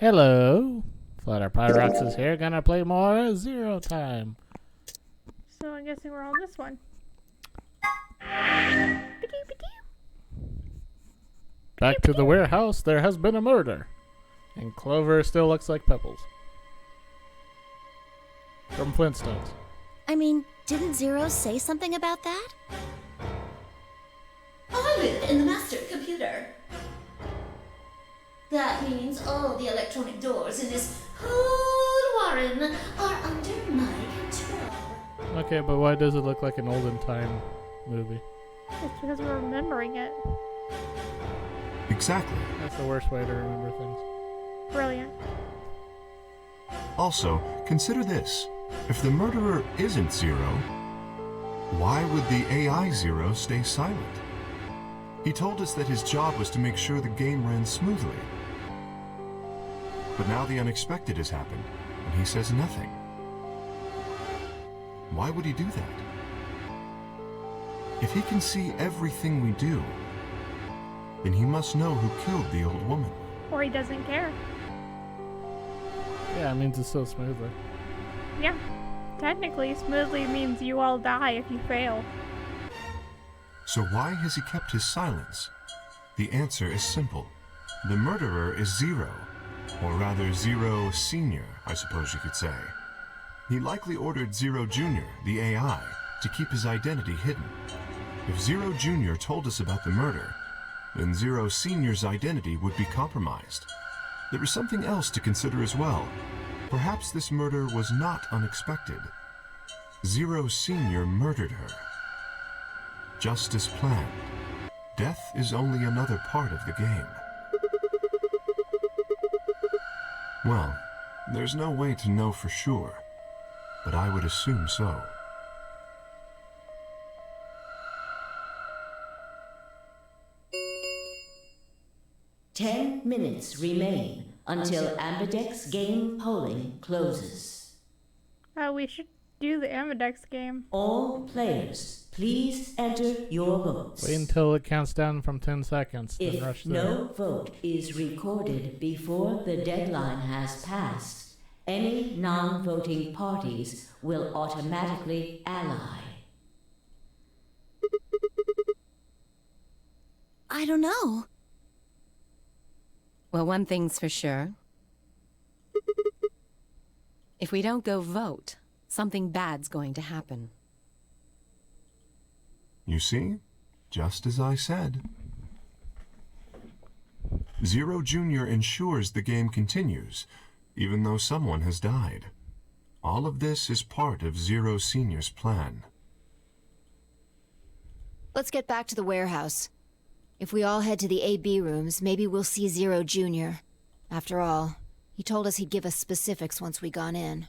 Hello. Flutter Pyrox is here. Gonna play more Zero Time. So I'm guessing we're on this one. Back to the warehouse. There has been a murder. And Clover still looks like Pebbles. From Flintstones. I mean, didn't Zero say something about that? I live in the master computer. That means all the electronic doors in this whole warren are under my control. Okay, but why does it look like an olden time movie? It's because we're remembering it. Exactly. That's the worst way to remember things. Brilliant. Also, consider this. If the murderer isn't Zero, why would the AI Zero stay silent? He told us that his job was to make sure the game ran smoothly. But now the unexpected has happened, and he says nothing. Why would he do that? If he can see everything we do, then he must know who killed the old woman. Or he doesn't care. Yeah, it means it's so smoothly. Yeah. Technically, smoothly means you all die if you fail. So why has he kept his silence? The answer is simple. The murderer is Zero, or rather Zero Senior, I suppose you could say. He likely ordered Zero Junior, the AI, to keep his identity hidden. If Zero Junior told us about the murder, then Zero Senior's identity would be compromised. There is something else to consider as well. Perhaps this murder was not unexpected. Zero Senior murdered her. Just as planned. Death is only another part of the game. Well, there's no way to know for sure, but I would assume so. Ten minutes remain until Ambidex game polling closes. We should do the Ambidex game. All players, please enter your votes. Wait until it counts down from 10 seconds, then rush If through. no vote is recorded before the deadline has passed, any non-voting parties will automatically ally. I don't know. Well, one thing's for sure. If we don't go vote, something bad's going to happen. You see? Just as I said. Zero Junior ensures the game continues, even though someone has died. All of this is part of Zero Senior's plan. Let's get back to the warehouse. If we all head to the AB rooms, maybe we'll see Zero Junior. After all, he told us he'd give us specifics once we gone in.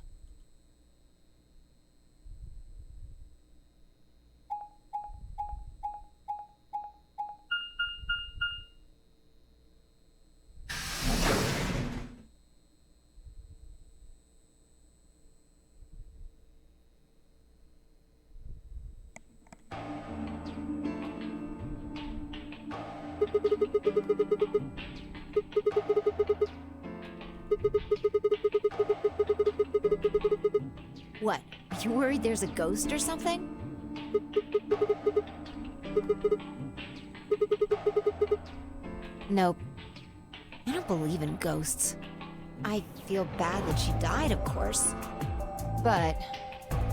What? You worried there's a ghost or something? Nope. I don't believe in ghosts. I feel bad that she died, of course. But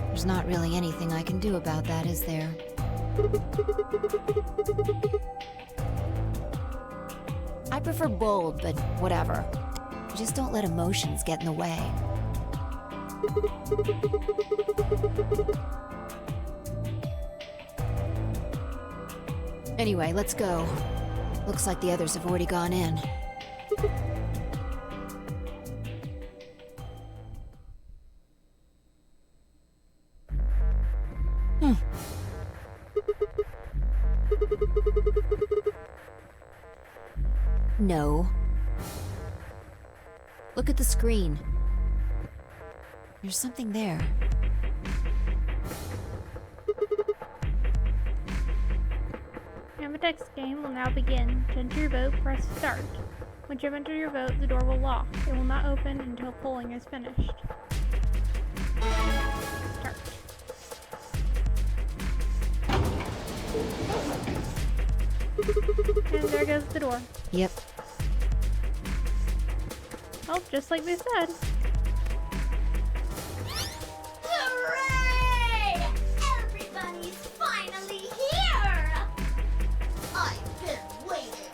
there's not really anything I can do about that, is there? I prefer bold, but whatever. Just don't let emotions get in the way. Anyway, let's go. Looks like the others have already gone in. No. Look at the screen. There's something there. Ambidex game will now begin. To enter your vote, press start. Once you've entered your vote, the door will lock. It will not open until polling is finished. Start. And there goes the door. Yep. Oh, just like they said. Hooray! Everybody's finally here! I've been waiting.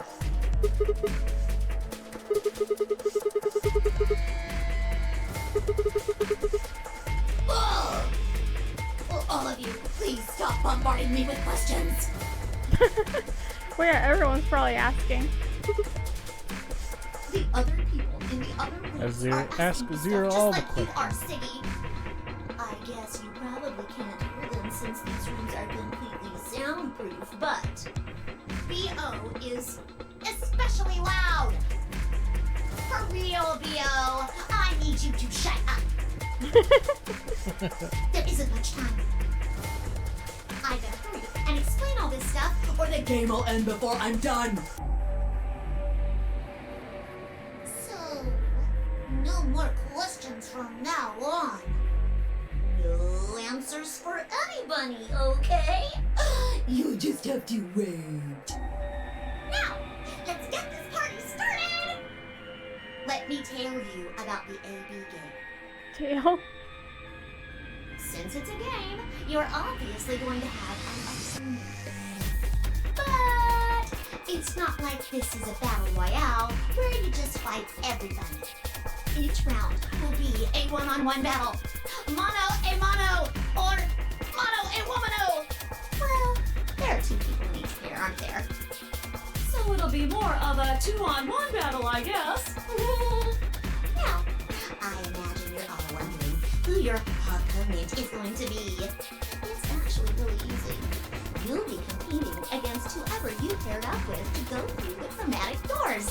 Ugh! Will all of you please stop bombarding me with questions? Well, yeah, everyone's probably asking. The other people in the other rooms are Ask asking me Zero stuff all just the like you are, Siggy. I guess you probably can't hear them since these rooms are completely soundproof, but B.O. is especially loud. For real, B.O., I need you to shut up. There isn't much time. I better hurry and explain all this stuff, or the game will end before I'm done. So, no more questions from now on. No answers for anybody, okay? You just have to wait. Now, let's get this party started! Let me tell you about the AB game. Tail. Since it's a game, you're obviously going to have an opponent. But it's not like this is a battle royale where you just fight everybody. Each round will be a one-on-one battle. Mono a mono, or mono a womano. Well, there are two people in each pair, aren't there? So it'll be more of a two-on-one battle, I guess. Now, I imagine you're all wondering who your opponent is going to be. It's actually really easy. You'll be competing against whoever you paired up with to go through the chromatic doors.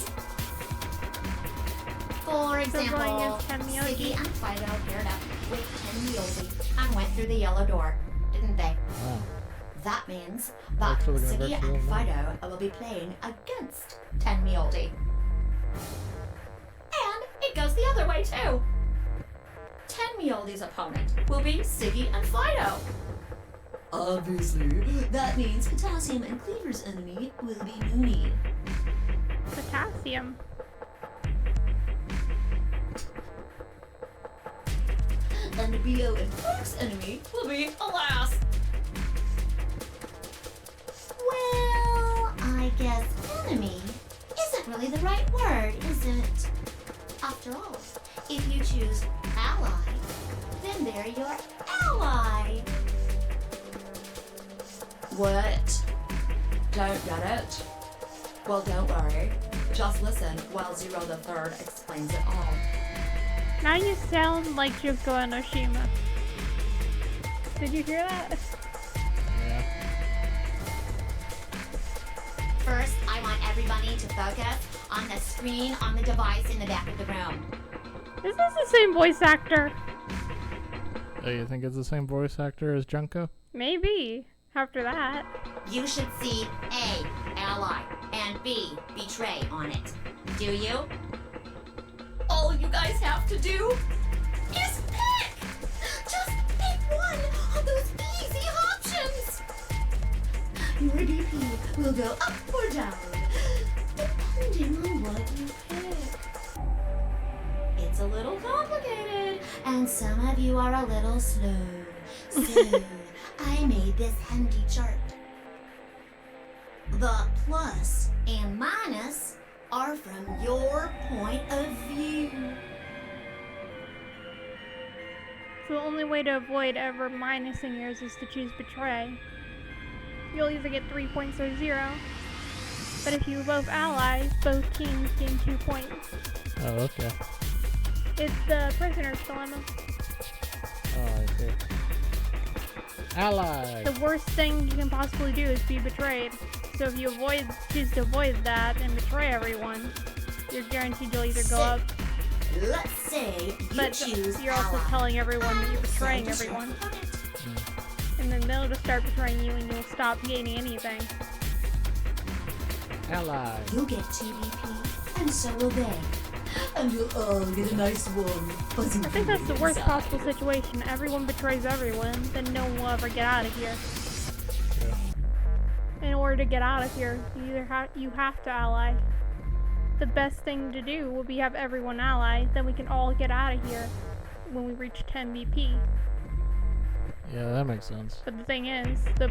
For example, going against Tenmyoji. Siggy and Fido paired up with Tenmyoji and went through the yellow door, didn't they? Wow. That means that Actually gonna Siggy virtual and now. Fido will be playing against Tenmyoji. And it goes the other way too. Tenmyoldi's opponent will be Siggy and Fido. Obviously, that means Potassium and Cleaver's enemy will be Noonie. Potassium. And B.O. and Fook's enemy will be Alas. Well, I guess enemy isn't really the right word, is it? After all, if you choose ally, then they're your ally. What? Don't get it? Well, don't worry. Just listen while Zero the Third explains it all. Now you sound like Juko Enoshima. Did you hear that? Yeah. First, I want everybody to focus on the screen on the device in the back of the room. Is this the same voice actor? Oh, you think it's the same voice actor as Junko? Maybe. After that. You should see A, ally, and B, betray on it. Do you? All you guys have to do is pick! Just pick one of those easy options! Your DP will go up or down, depending on what you pick. It's a little complicated, and some of you are a little slow. So, I made this handy chart. The plus and minus are from your point of view. So the only way to avoid ever minusing yours is to choose Betray. You'll either get 3 points or 0. But if you both allies, both teams gain 2 points. Oh, okay. It's the prisoner's dilemma. Oh, I see. Ally! The worst thing you can possibly do is be betrayed. So if you choose to avoid that and betray everyone, you're guaranteed you'll either go up, Let's say you but choose you're also ally. telling everyone that you're betraying So does your everyone. opponent. And then they'll just start betraying you and you'll stop gaining anything. Ally! You get 2 BP, and so will they. And you'll all get a nice warm, fuzzy I think that's the worst inside. possible situation. Everyone betrays everyone, then no one will ever get out of here. In order to get out of here, you have to ally. The best thing to do will be have everyone ally, then we can all get out of here when we reach 10 BP. Yeah, that makes sense. But the thing is, the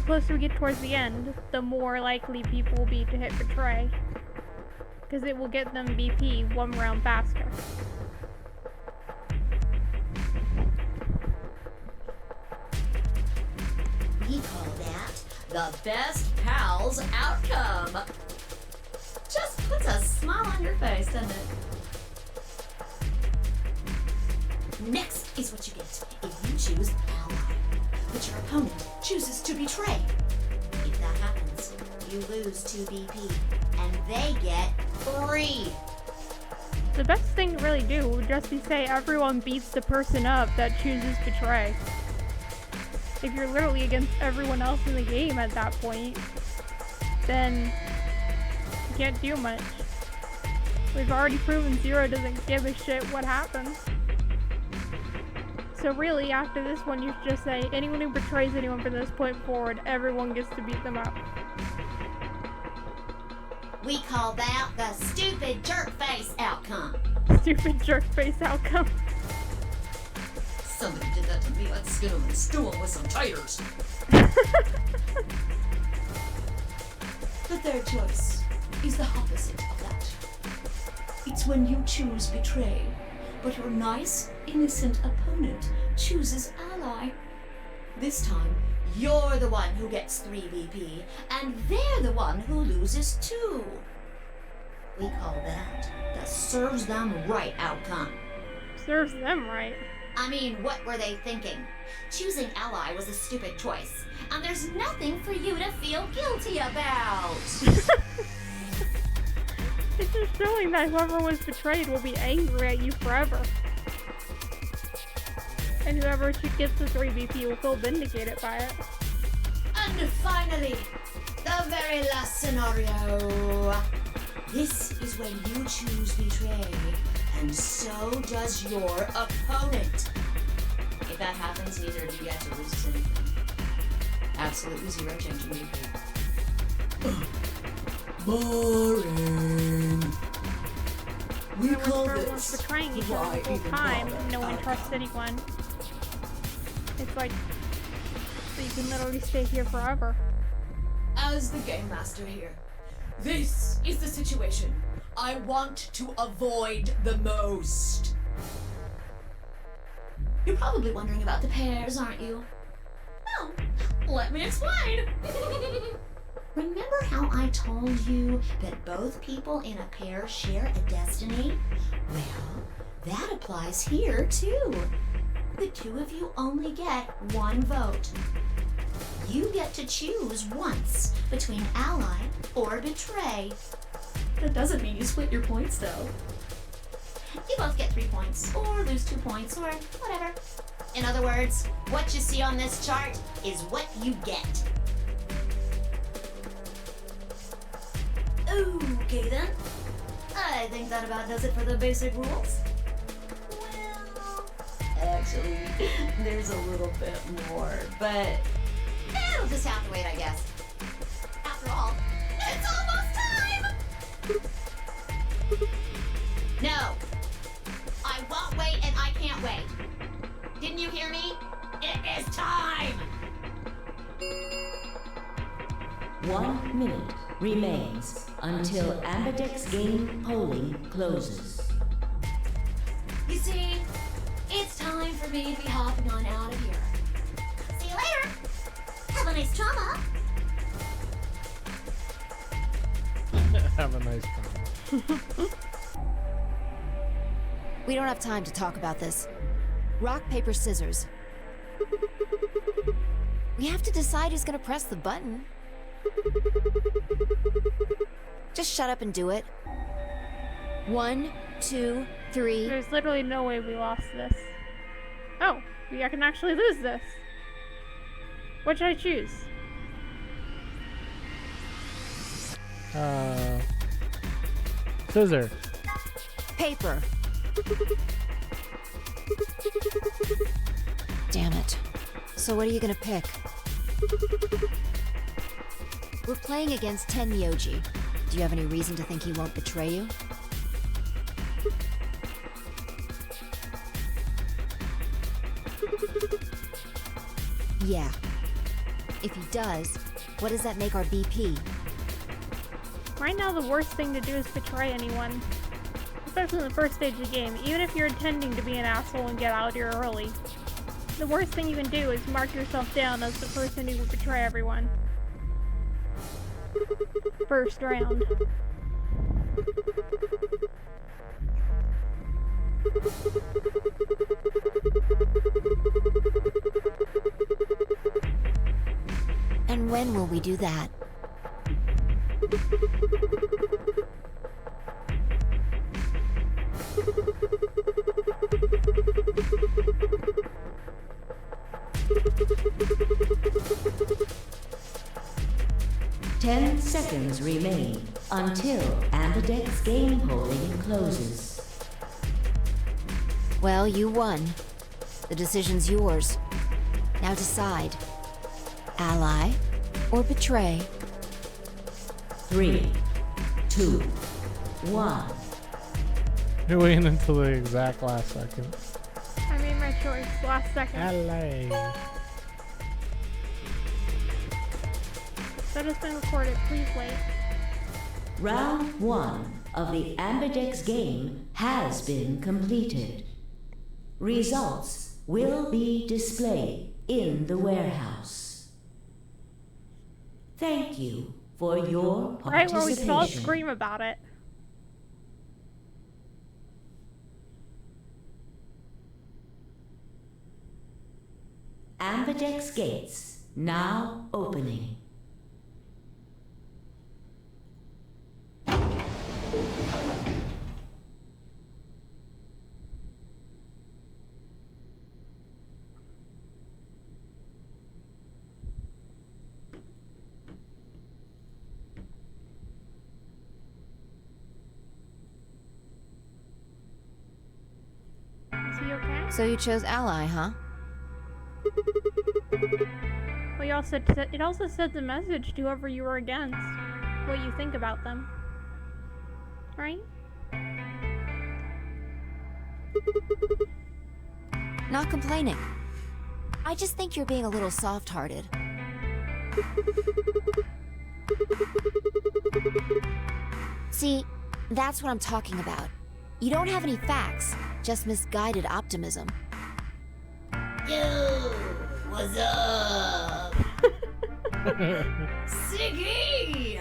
closer we get towards the end, the more likely people will be to hit betray. Because it will get them BP one round faster. We call that the best pals outcome. Just puts a smile on your face, doesn't it? Next is what you get if you choose ally, but your opponent chooses to betray. If that happens, you lose 2 BP, and they get 3. The best thing to really do would just be say everyone beats the person up that chooses betray. If you're literally against everyone else in the game at that point, then you can't do much. We've already proven Zero doesn't give a shit what happens. So really, after this one, you should just say, anyone who betrays anyone from this point forward, everyone gets to beat them up. We call that the stupid jerk face outcome. Stupid jerk face outcome. Somebody did that to me. Let's skin them and stew them with some taters. The third choice is the opposite of that. It's when you choose betray, but your nice, innocent opponent chooses ally. This time, you're the one who gets 3 BP, and they're the one who loses 2. We call that the serves them right outcome. Serves them right. I mean, what were they thinking? Choosing ally was a stupid choice, and there's nothing for you to feel guilty about. It's just showing that whoever was betrayed will be angry at you forever. And whoever gets the 3 BP will feel vindicated by it. And finally, the very last scenario. This is when you choose betray, and so does your opponent. If that happens, neither of you get to lose anything. Absolutely 0 change in BP. Boring. We call Everyone's this betraying each why other the whole even time, bother and no one outcome. trusts anyone. It's like, so you can literally stay here forever. As the game master here, this is the situation I want to avoid the most. You're probably wondering about the pairs, aren't you? Well, let me explain. Remember how I told you that both people in a pair share a destiny? Well, that applies here too. The 2 of you only get 1 vote. You get to choose once between ally or betray. That doesn't mean you split your points though. You both get 3 points, or lose 2 points, or whatever. In other words, what you see on this chart is what you get. Okay then. I think that about does it for the basic rules. Well, actually, there's a little bit more, but it'll just have to wait, I guess. After all, it's almost time! No! I won't wait and I can't wait. Didn't you hear me? It is time! 1 minute remains until Ambidex game polling closes. You see, it's time for me to be hopping on out of here. See you later! Have a nice trauma! Have a nice time. We don't have time to talk about this. Rock, paper, scissors. We have to decide who's gonna press the button. Just shut up and do it. 1, 2, 3. There's literally no way we lost this. Oh, I can actually lose this. What should I choose? Scissor. Paper. Damn it. So what are you gonna pick? We're playing against Tenmyoji. Do you have any reason to think he won't betray you? Yeah. If he does, what does that make our BP? Right now, the worst thing to do is betray anyone. Especially in the first stage of the game, even if you're intending to be an asshole and get out here early. The worst thing you can do is mark yourself down as the person who would betray everyone. First round. And when will we do that? Ten seconds remain until Ambidex game polling closes. Well, you won. The decision's yours. Now decide. Ally or betray? 3, 2, 1. You're waiting until the exact last second. I made my choice last second. LA. That has been recorded. Please wait. Round 1 of the Ambidex game has been completed. Results will be displayed in the warehouse. Thank you for your participation. Right where we can all scream about it. Ambidex gates now opening. Is he okay? So you chose Ally, huh? Well, it also sends a message to whoever you were against, what you think about them. Right? Not complaining. I just think you're being a little soft-hearted. See, that's what I'm talking about. You don't have any facts, just misguided optimism. Yo, what's up? Siggy!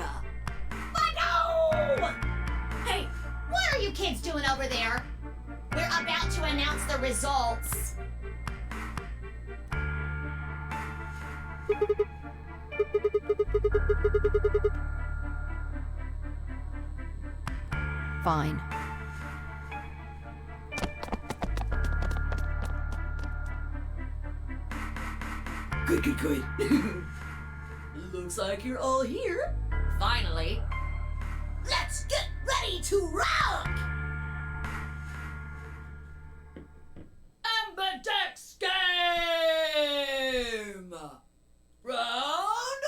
Michael! Hey, what are you kids doing over there? We're about to announce the results. Fine. Good. Looks like you're all here. Finally. Let's get ready to rock! Ambidex game! Round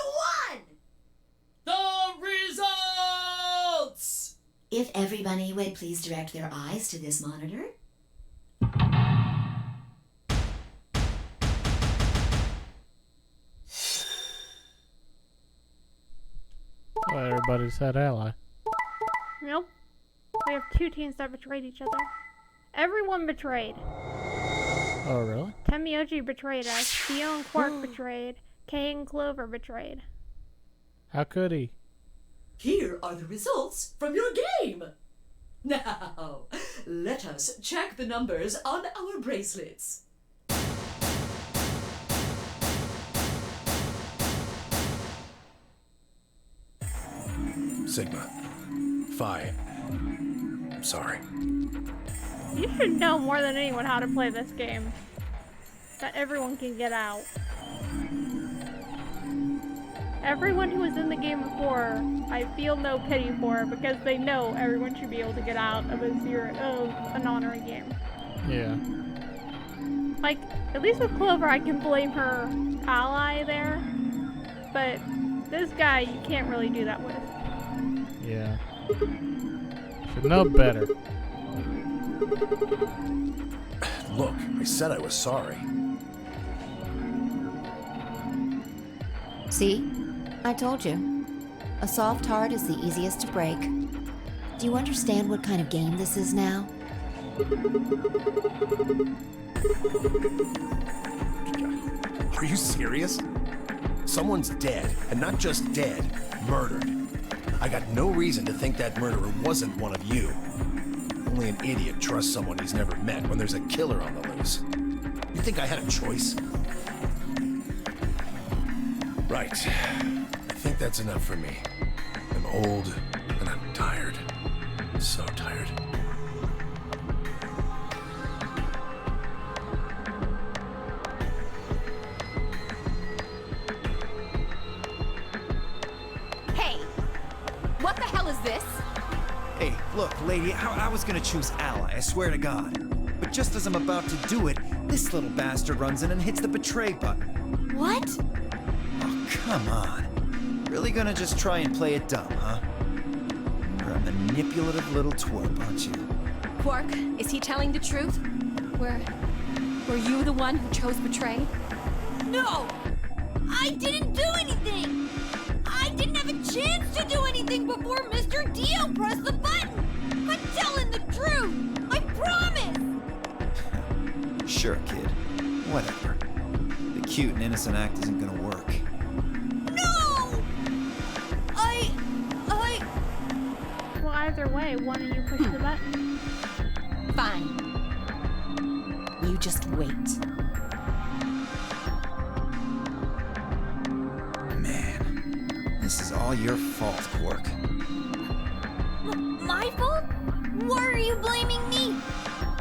1! The results! If everybody would please direct their eyes to this monitor. Well, everybody said Ally. Nope. We have two teams that betrayed each other. Everyone betrayed. Oh, really? Tenmyoji betrayed us. Theo and Quark betrayed. Kay and Clover betrayed. How could he? Here are the results from your game. Now, let us check the numbers on our bracelets. Sigma. Phi. I'm sorry. You should know more than anyone how to play this game. That everyone can get out. Everyone who was in the game before, I feel no pity for because they know everyone should be able to get out of an honorary game. Yeah. Like, at least with Clover, I can blame her ally there, but this guy, you can't really do that with. Yeah. Should know better. Look, I said I was sorry. See? I told you. A soft heart is the easiest to break. Do you understand what kind of game this is now? Are you serious? Someone's dead, and not just dead, murdered. I got no reason to think that murderer wasn't one of you. Only an idiot trusts someone he's never met when there's a killer on the loose. You think I had a choice? Right. I think that's enough for me. I'm old, and I'm tired. So tired. Hey! What the hell is this? Hey, look, lady, I was gonna choose Ally, I swear to God. But just as I'm about to do it, this little bastard runs in and hits the betray button. What? Oh, come on. Really gonna just try and play it dumb, huh? You're a manipulative little twerp, aren't you? Quark, is he telling the truth? Were you the one who chose betray? No! I didn't do anything! I didn't have a chance to do anything before Mr. Dio pressed the button! I'm telling the truth! I promise! Sure, kid. Whatever. The cute and innocent act isn't gonna work. No! Well, either way, one of you push the button. Fine. You just wait. Man, this is all your fault, Quark. My fault? Why are you blaming me?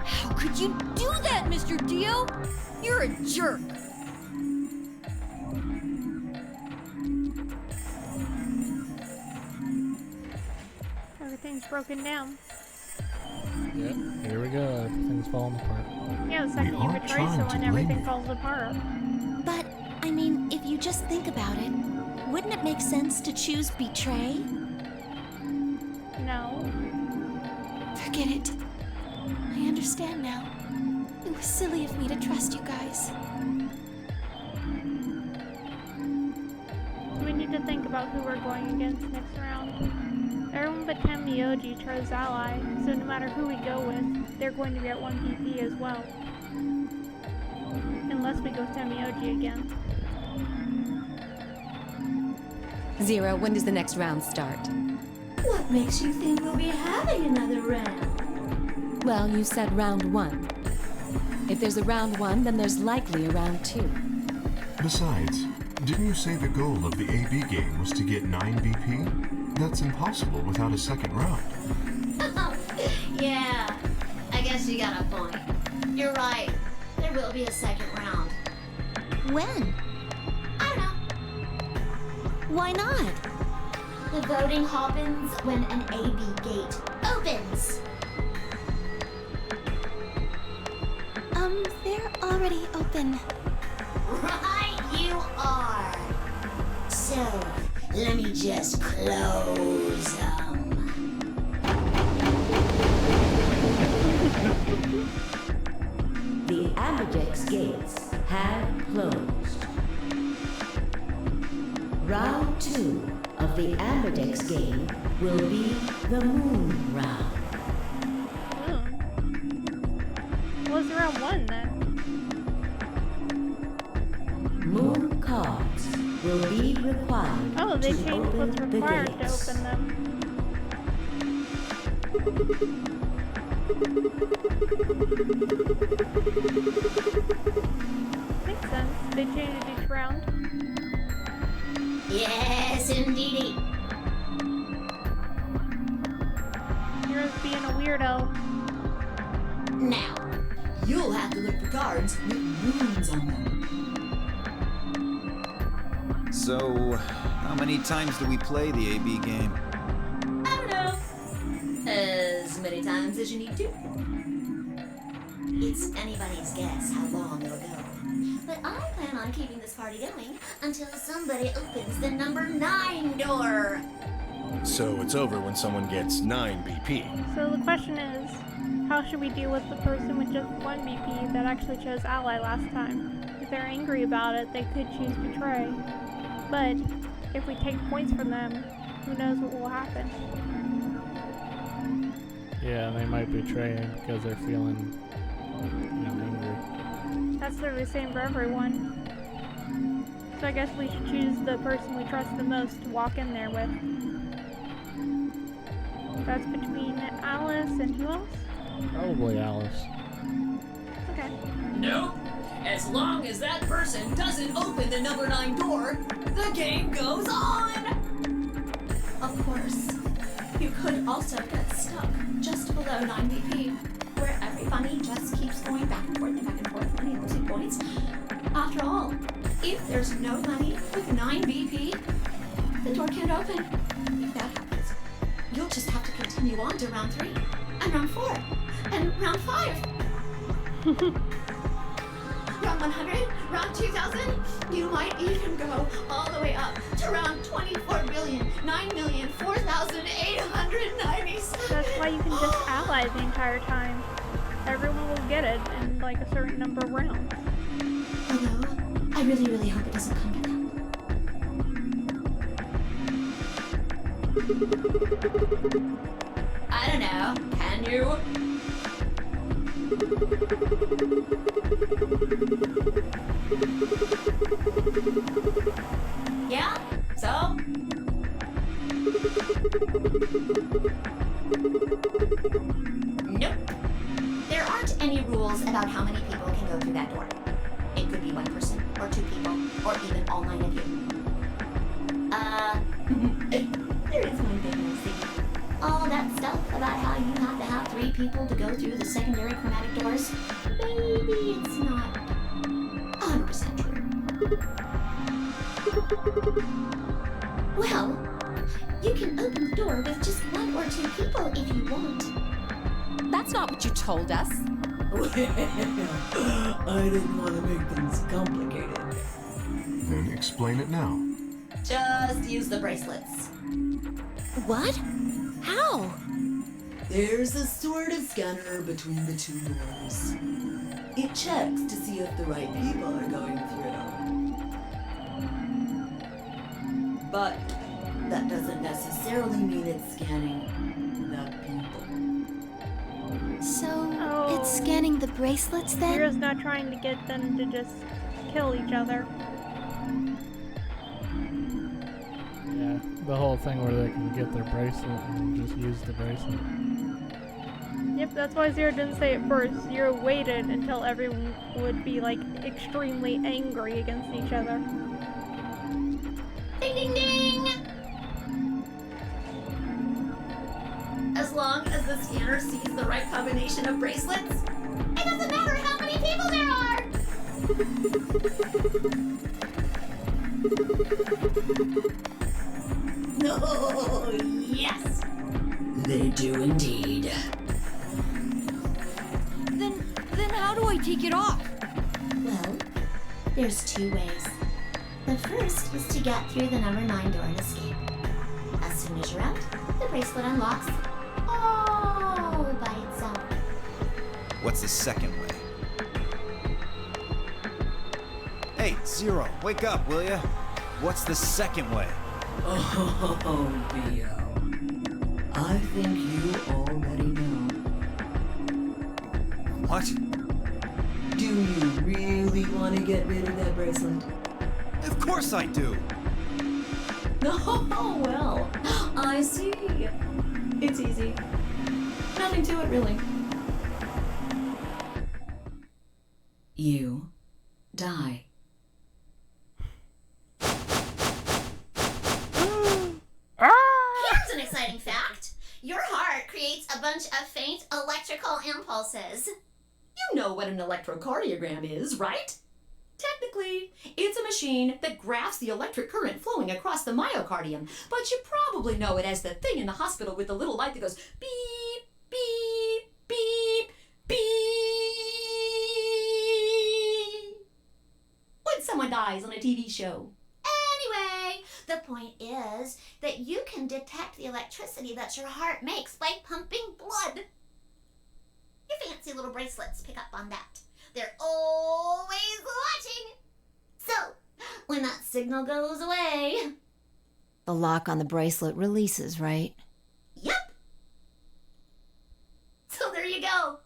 How could you do that, Mr. Dio? You're a jerk. Everything's broken down. Yep, here we go. Everything's falling apart. Yeah, the second We you aren't betray trying to someone, blame everything you. falls apart. But, I mean, if you just think about it, wouldn't it make sense to choose betray? No. Forget it. I understand now. It was silly of me to trust you guys. We need to think about who we're going against next round. Everyone but Tenmyoji chose ally, so no matter who we go with, they're going to get 1 PP as well. Unless we go Tenmyoji again. Zero, when does the next round start? What makes you think we'll be having another round? Well, you said round 1. If there's a round 1, then there's likely a round 2. Besides, didn't you say the goal of the AB game was to get 9 BP? That's impossible without a second round. Yeah, I guess you got a point. You're right. There will be a second round. When? I don't know. Why not? The voting happens when an AB gate opens. They're already open. Right, you are. So, let me just close them. The Amberdex gates have closed. Round 2 of the Amberdex game will be the Moon Round. What was round 1 then? Moon cards will be required Oh, they to changed open what's the required to gates. open them. Makes sense. They changed each round. Yes, indeedy. Hero's being a weirdo. Now, you'll have to look for cards with moons on them. So, how many times do we play the AB game? I don't know. As many times as you need to. It's anybody's guess how long it'll go. But I plan on keeping this party going until somebody opens the number 9 door. So it's over when someone gets 9 BP. So the question is, how should we deal with the person with just 1 BP that actually chose ally last time? If they're angry about it, they could choose betray. But if we take points from them, who knows what will happen? Yeah, they might betray him because they're feeling, angry. That's literally the same for everyone. So I guess we should choose the person we trust the most to walk in there with. That's between Alice and who else? Probably Alice. Okay. Nope. As long as that person doesn't open the number 9 door, the game goes on! Of course, you could also get stuck just below 9 BP, where everybody just keeps going back and forth and back and forth and losing points. After all, if there's nobody with 9 BP, the door can't open. If that happens, you'll just have to continue on to round 3, and round 4, and round 5. Round 100, round 2000, you might even go all the way up to round 24,009,004,897. That's why you can just ally the entire time. Everyone will get it in like a certain number of rounds. Although, I really, really hope it doesn't come to that. I don't know. Can you? Yeah? So? Nope. There aren't any rules about how many people can go through that door. It could be 1 person, or 2 people, or even all 9 of you. There is one thing I see. All that stuff about how you have to have 3 people to go through the secondary chromatic doors, maybe it's not 100% true. Well, you can open the door with just 1 or 2 people if you want. That's not what you told us. Well, I didn't want to make things complicated. Then explain it now. Just use the bracelets. What? How? There's a sort of scanner between the 2 doors. It checks to see if the right people are going through. But that doesn't necessarily mean it's scanning the people. So, it's scanning the bracelets then? You're just not trying to get them to just kill each other. Yeah, the whole thing where they can get their bracelet and just use the bracelet. Yep, that's why Zero didn't say it first. Zero waited until everyone would be like extremely angry against each other. Ding ding ding! As long as the scanner sees the right combination of bracelets, it doesn't matter how many people there are! No, yes! They do indeed. Then how do I take it off? Well, there's 2 ways. The first is to get through the number 9 door and escape. As soon as you're out, the bracelet unlocks all by itself. What's the second way? Hey, Zero, wake up, will ya? What's the second way? Oh, Theo. I think you already know. What? Do you really want to get rid of that bracelet? Of course I do! Oh, well, I see. It's easy. Nothing to it, really. You die. Here's an exciting fact. Your heart creates a bunch of faint electrical impulses. You know what an electrocardiogram is, right? Technically, it's a machine that graphs the electric current flowing across the myocardium, but you probably know it as the thing in the hospital with the little light that goes beep, beep, beep, beep. When someone dies on a TV show. Anyway, the point is that you can detect the electricity that your heart makes by pumping blood. Your fancy little bracelets pick up on that. They're always watching. So, when that signal goes away... The lock on the bracelet releases, right? Yep. So there you go.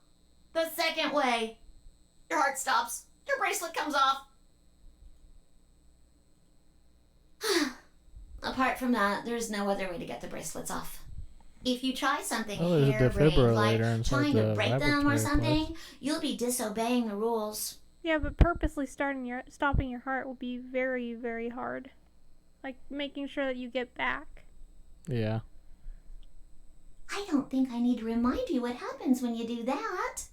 The second way. Your heart stops. Your bracelet comes off. Apart from that, there's no other way to get the bracelets off. If you try something Oh, there's a harebrained, like defibrillator inside trying to the break them or laboratory something, place. you'll be disobeying the rules. Yeah, but purposely stopping your heart will be very, very hard. Like making sure that you get back. Yeah. I don't think I need to remind you what happens when you do that.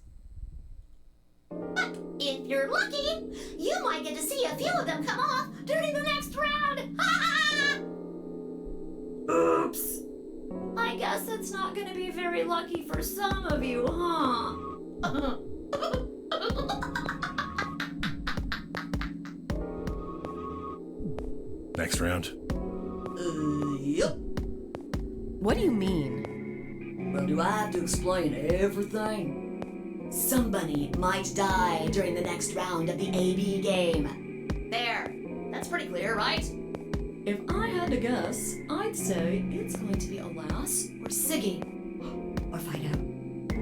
But if you're lucky, you might get to see a few of them come off during the next round. Oops. I guess it's not going to be very lucky for some of you, huh? Next round. Yep. What do you mean? Well, do I have to explain everything? Somebody might die during the next round of the AB game. There. That's pretty clear, right? If I had to guess, I'd say it's going to be a lass Or Siggy. or Fido.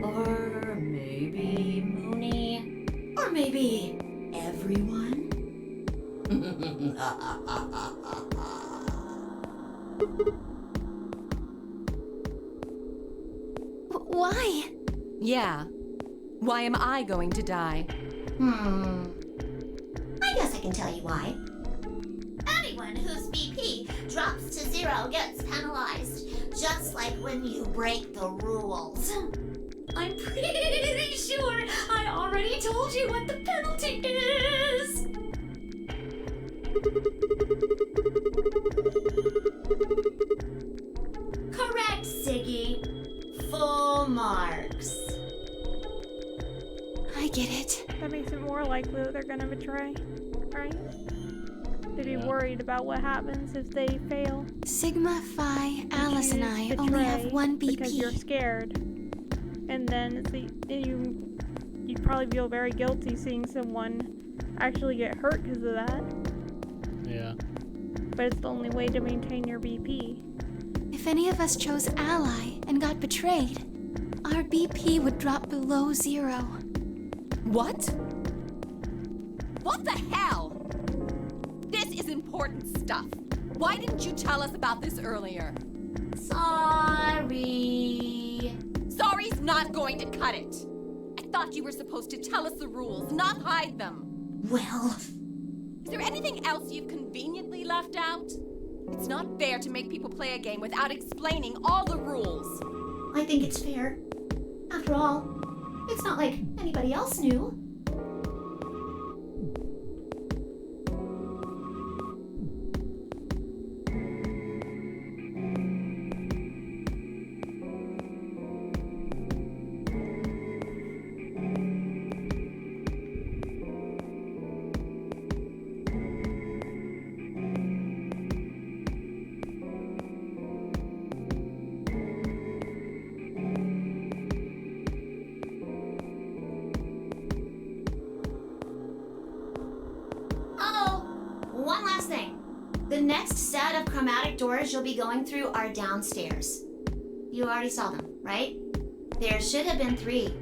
Or maybe Mooney. Or maybe everyone. Why? Yeah. Why am I going to die? I guess I can tell you why. Anyone whose BP drops to 0 gets penalized, just like when you break the rules. I'm pretty sure I already told you what the penalty is. Correct, Siggy. Full marks. I get it. That makes it more likely that they're gonna betray, right? To be worried about what happens if they fail. Sigma, Phi, Alice, and I only have Betray one because you're BP. scared, and then you'd probably feel very guilty seeing someone actually get hurt because of that. Yeah. But it's the only way to maintain your BP. If any of us chose Ally and got betrayed, our BP would drop below 0. What? What the hell? This is important stuff. Why didn't you tell us about this earlier? Sorry. Sorry's not going to cut it. I thought you were supposed to tell us the rules, not hide them. Well, Is there anything else you've conveniently left out? It's not fair to make people play a game without explaining all the rules. I think it's fair. After all, it's not like anybody else knew. One last thing. The next set of chromatic doors you'll be going through are downstairs. You already saw them, right? There should have been 3.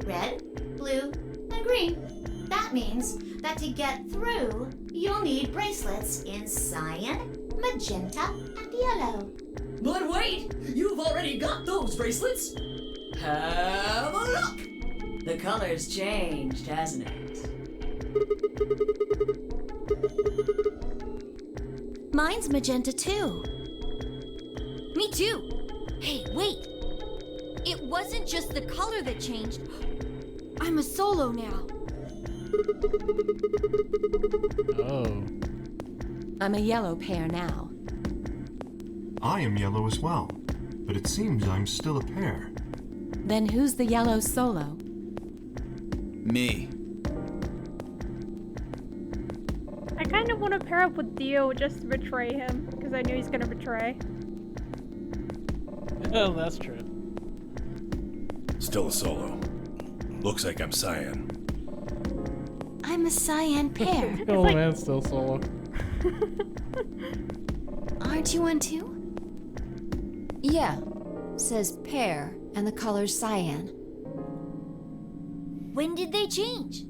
Red, blue, and green. That means that to get through, you'll need bracelets in cyan, magenta, and yellow. But wait, you've already got those bracelets. Have a look. The color's changed, hasn't it? Mine's magenta too. Me too. Hey, wait. It wasn't just the color that changed. I'm a solo now. Oh. I'm a yellow pair now. I am yellow as well, but it seems I'm still a pair. Then who's the yellow solo? Me. I kind of want to pair up with Dio just to betray him, because I knew he's gonna betray. Oh, that's true. Still a solo. Looks like I'm cyan. I'm a cyan pair. Oh like- man, still solo. Aren't you one too? Yeah. Says pair, and the color's cyan. When did they change?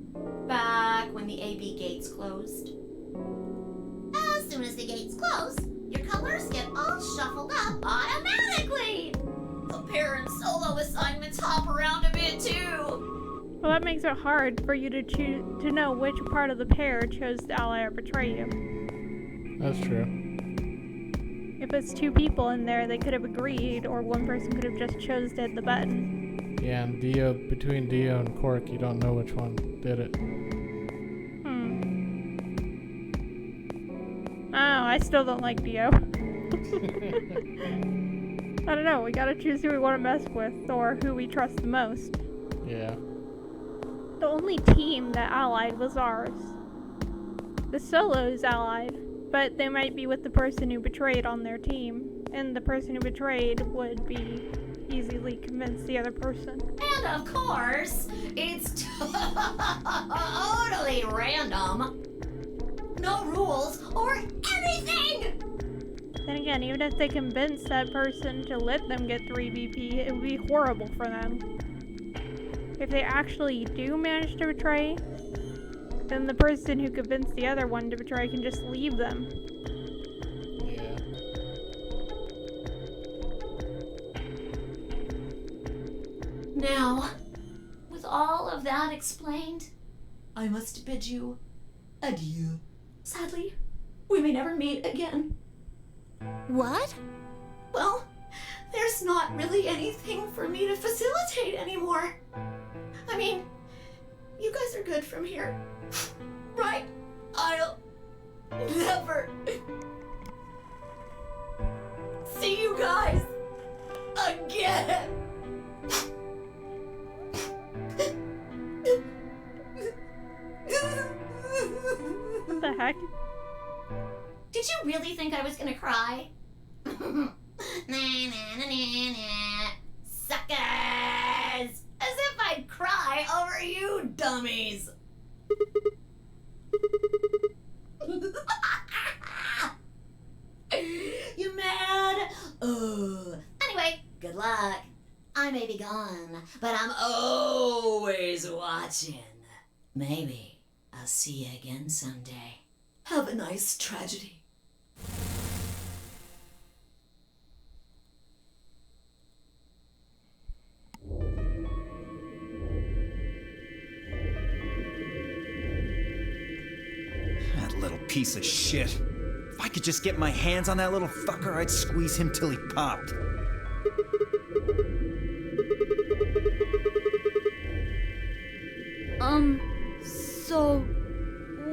Back when the AB gates closed. As soon as the gates close, your colors get all shuffled up automatically. The pair and solo assignments hop around a bit too. Well, that makes it hard for you to choose to know which part of the pair chose to ally or betray you. That's true. If it's two people in there, they could have agreed, or one person could have just chose to hit the button. Yeah, and between Dio and Cork, you don't know which one did it. Oh, I still don't like Dio. I don't know, we gotta choose who we want to mess with, or who we trust the most. Yeah. The only team that allied was ours. The solos allied, but they might be with the person who betrayed on their team, and the person who betrayed would be easily convince the other person. And of course, it's totally random. No rules or anything! Then again, even if they convince that person to let them get 3 BP, it would be horrible for them. If they actually do manage to betray, then the person who convinced the other one to betray can just leave them. Yeah. Now, with all of that explained, I must bid you adieu. Sadly, we may never meet again. What? Well, there's not really anything for me to facilitate anymore. I mean, you guys are good from here, right? I'll never see you guys again. What the heck? Did you really think I was gonna cry? Nah, nah, nah, nah, nah. Suckers! As if I'd cry over you dummies! You mad? Anyway, good luck. I may be gone, but I'm always watching. Maybe I'll see you again someday. Have a nice tragedy. That little piece of shit. If I could just get my hands on that little fucker, I'd squeeze him till he popped. So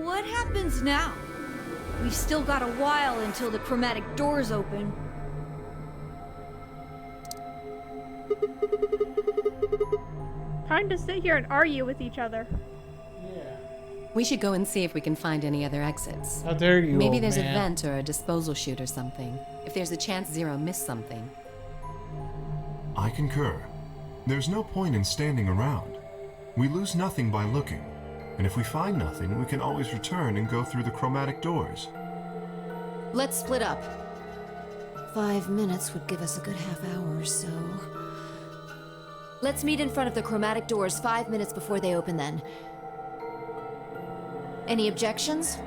what happens now? We've still got a while until the chromatic doors open. Time to sit here and argue with each other. We should go and see if we can find any other exits. How dare you, Maybe old there's man. a vent or a disposal chute or something. If there's a chance Zero missed something. I concur. There's no point in standing around. We lose nothing by looking, and if we find nothing, we can always return and go through the chromatic doors. Let's split up. 5 minutes would give us a good half hour or so. Let's meet in front of the chromatic doors 5 minutes before they open then. Any objections?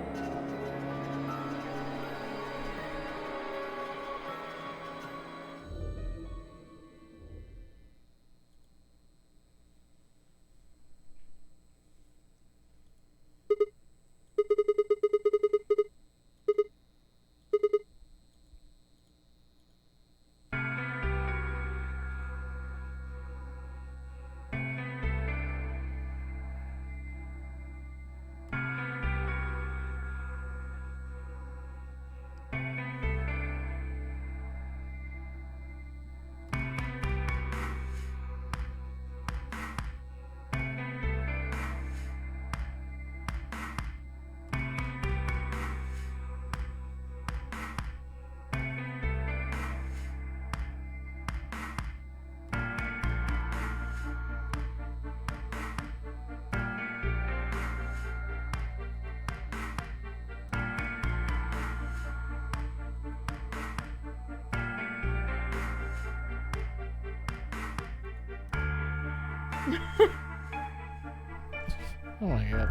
Oh my god.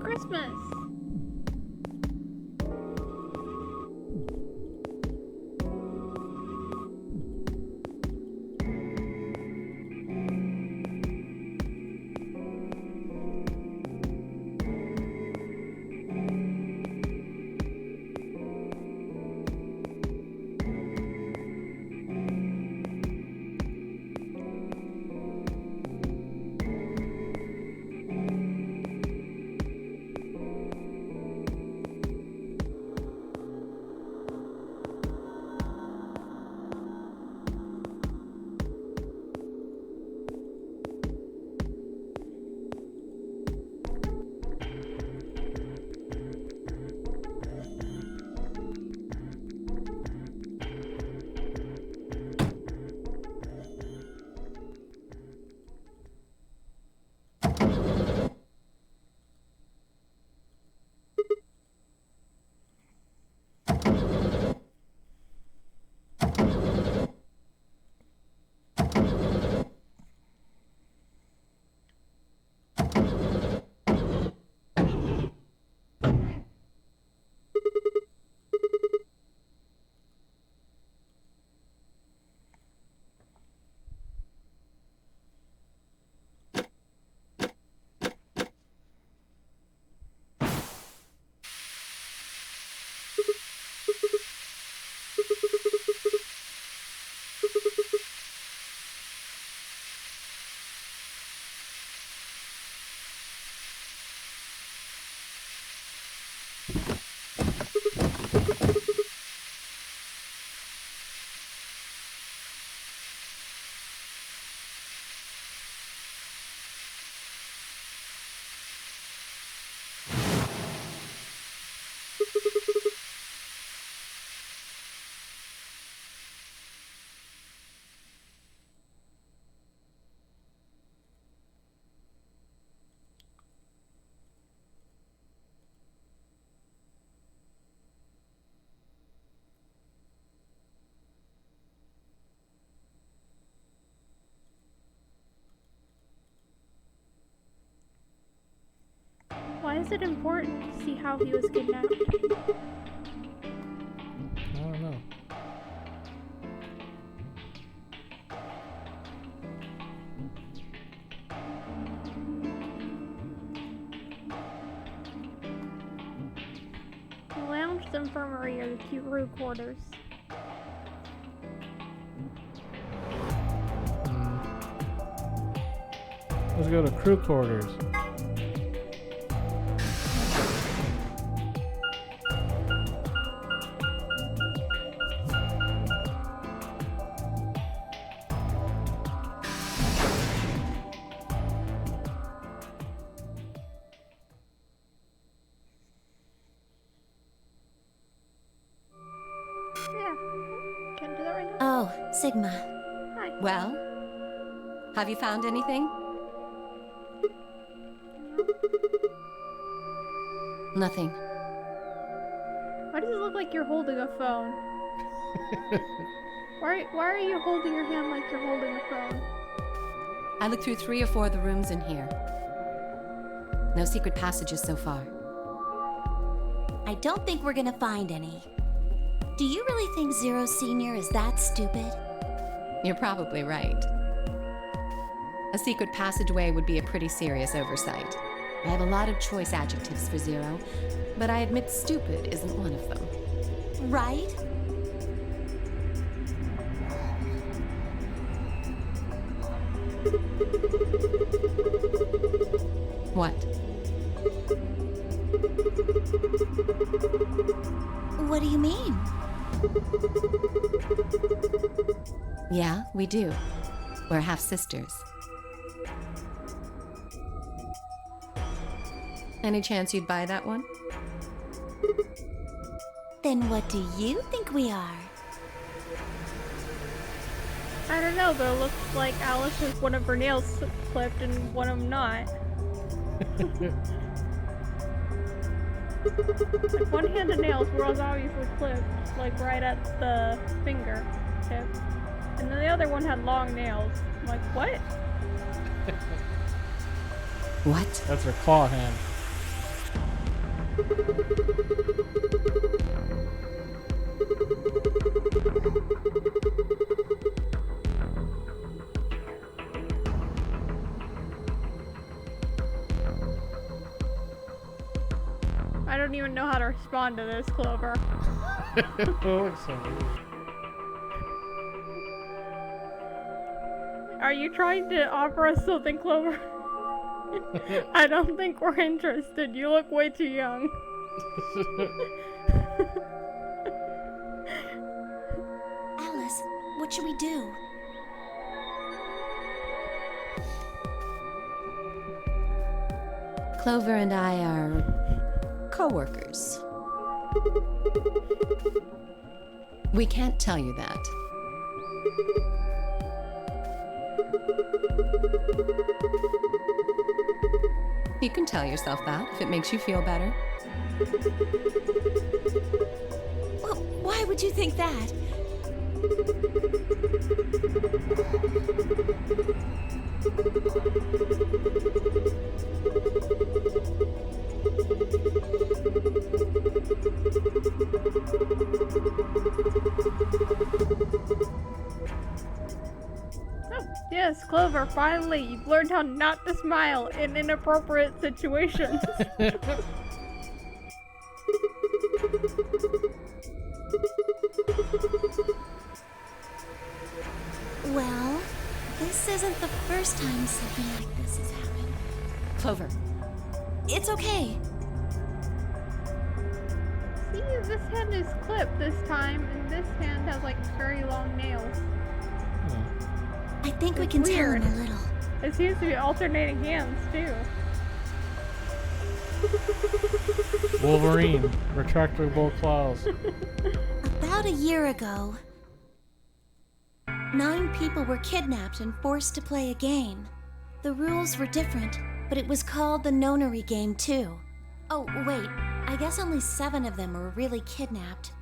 Christmas. Why is it important to see how he was kidnapped? I don't know. The lounge, the infirmary, or the crew quarters. Let's go to crew quarters. Yeah. Can't do that right now. Oh, Sigma. Hi. Well, have you found anything? Nothing. Why does it look like you're holding a phone? Why are you holding your hand like you're holding a phone? I looked through 3 or 4 of the rooms in here. No secret passages so far. I don't think we're gonna find any. Do you really think Zero Senior is that stupid? You're probably right. A secret passageway would be a pretty serious oversight. I have a lot of choice adjectives for Zero, but I admit stupid isn't one of them. Right? What? What do you mean? Yeah, we do. We're half sisters. Any chance you'd buy that one? Then what do you think we are? I don't know, but it looks like Alice has one of her nails clipped and one of them not. Like one-handed nails was obviously clipped, like right at the finger tip. And then the other one had long nails. I'm like, what? What? That's her claw hand. I don't even know how to respond to this, Clover. It looks so weird. Are you trying to offer us something, Clover? I don't think we're interested. You look way too young. Alice, what should we do? Clover and I are co-workers. We can't tell you that. You can tell yourself that if it makes you feel better. Well, why would you think that? Oh, yes, Clover, finally, you've learned how not to smile in inappropriate situations. Well, this isn't the first time something like this has happened. Clover. It's okay. See, this hand is clipped this time, and this hand has like very long nails. I think we It's can tell weird. him a little. It seems to be alternating hands, too. Wolverine, retractable claws. About a year ago, 9 people were kidnapped and forced to play a game. The rules were different, but it was called the Nonary game too. Oh, wait, I guess only 7 of them were really kidnapped.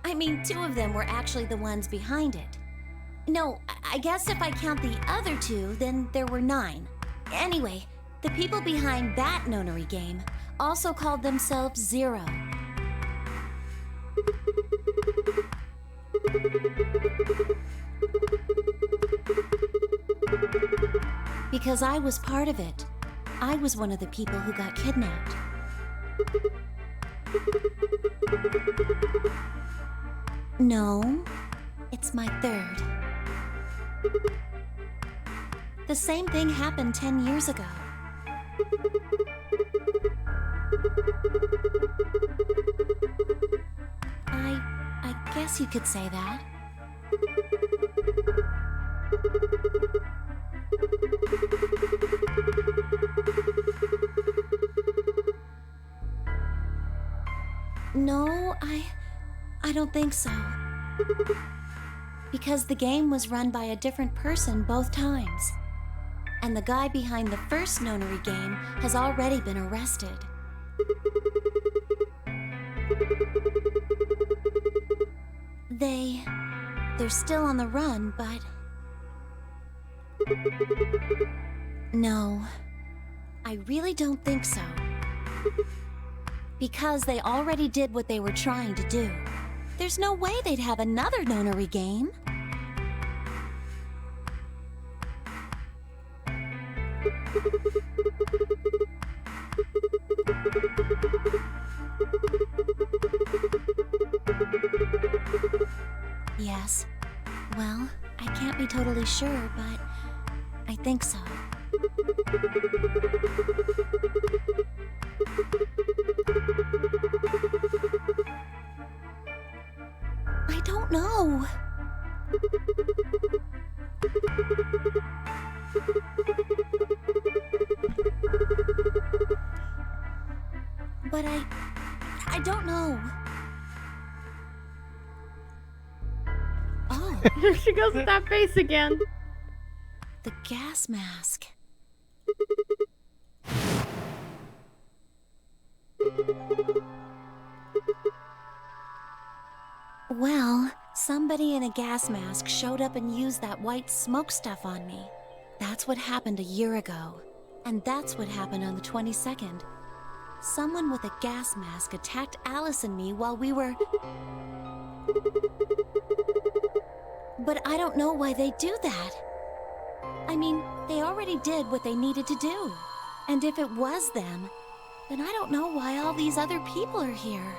I mean, 2 of them were actually the ones behind it. No, I guess if I count the other 2, then there were 9. Anyway, the people behind that Nonary game also called themselves Zero. Because I was part of it. I was one of the people who got kidnapped. No, it's my 3rd. The same thing happened 10 years ago. I guess you could say that. No, I don't think so. Because the game was run by a different person both times. And the guy behind the first Nonary game has already been arrested. They're still on the run, but... No, I really don't think so. Because they already did what they were trying to do. There's no way they'd have another Nonary game. Yes. Well, I can't be totally sure, but I think so. I don't know. But I don't know. Oh, Here she goes with that face again. the gas mask. Well, somebody in a gas mask showed up and used that white smoke stuff on me. That's what happened a year ago. And that's what happened on the 22nd. Someone with a gas mask attacked Alice and me while we were... But I don't know why they do that. I mean, they already did what they needed to do. And if it was them, then I don't know why all these other people are here.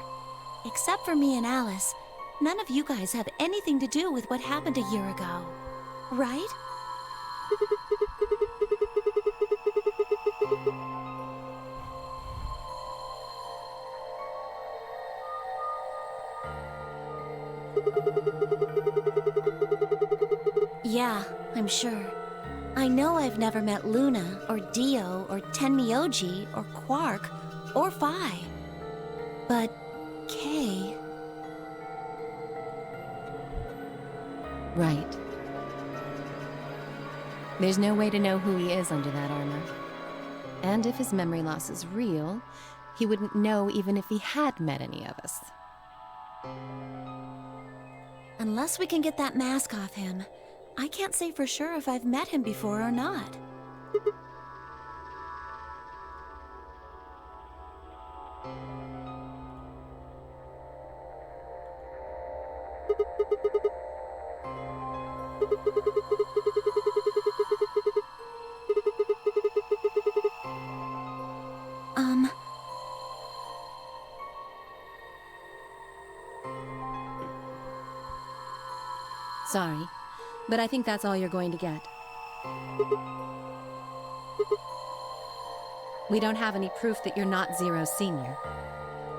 Except for me and Alice, none of you guys have anything to do with what happened a year ago. Right? Yeah, I'm sure. I know I've never met Luna, or Dio, or Tenmyoji, or Quark, or Phi. But Kay... Right. There's no way to know who he is under that armor. And if his memory loss is real, he wouldn't know even if he had met any of us. Unless we can get that mask off him, I can't say for sure if I've met him before or not. Sorry, but I think that's all you're going to get. We don't have any proof that you're not Zero Senior.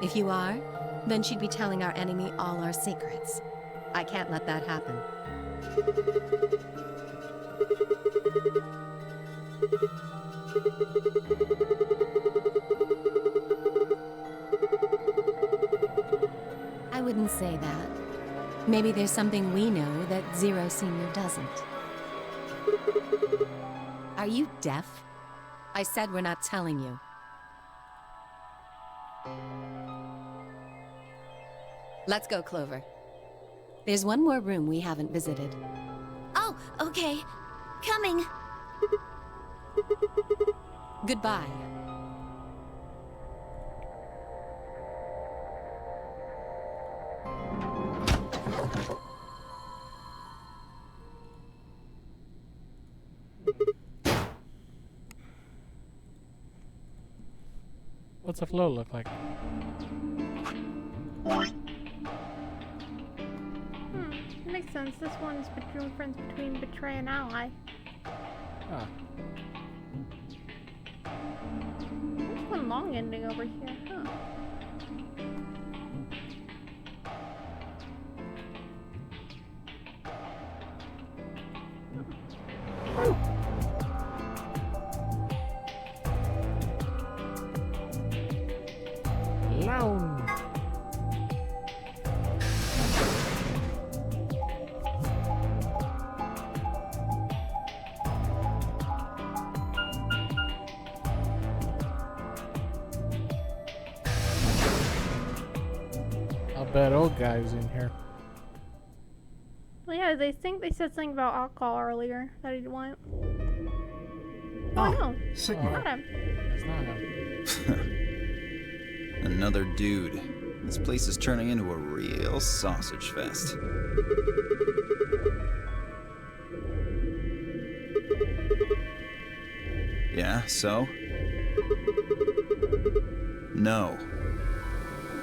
If you are, then she'd be telling our enemy all our secrets. I can't let that happen. I wouldn't say that. Maybe there's something we know that Zero Senior doesn't. Are you deaf? I said we're not telling you. Let's go, Clover. There's one more room we haven't visited. Oh, okay. Coming. Goodbye. What's the flow look like? Makes sense. This one's between friends between Betray and Ally. Ah. There's one long ending over here, huh? Lounge. I'll bet old guy's in here. Well, yeah, they think they said something about alcohol earlier that he'd want. Ah, no. Sigma. Not him. That's not him. Another dude. This place is turning into a real sausage fest. Yeah, so? No.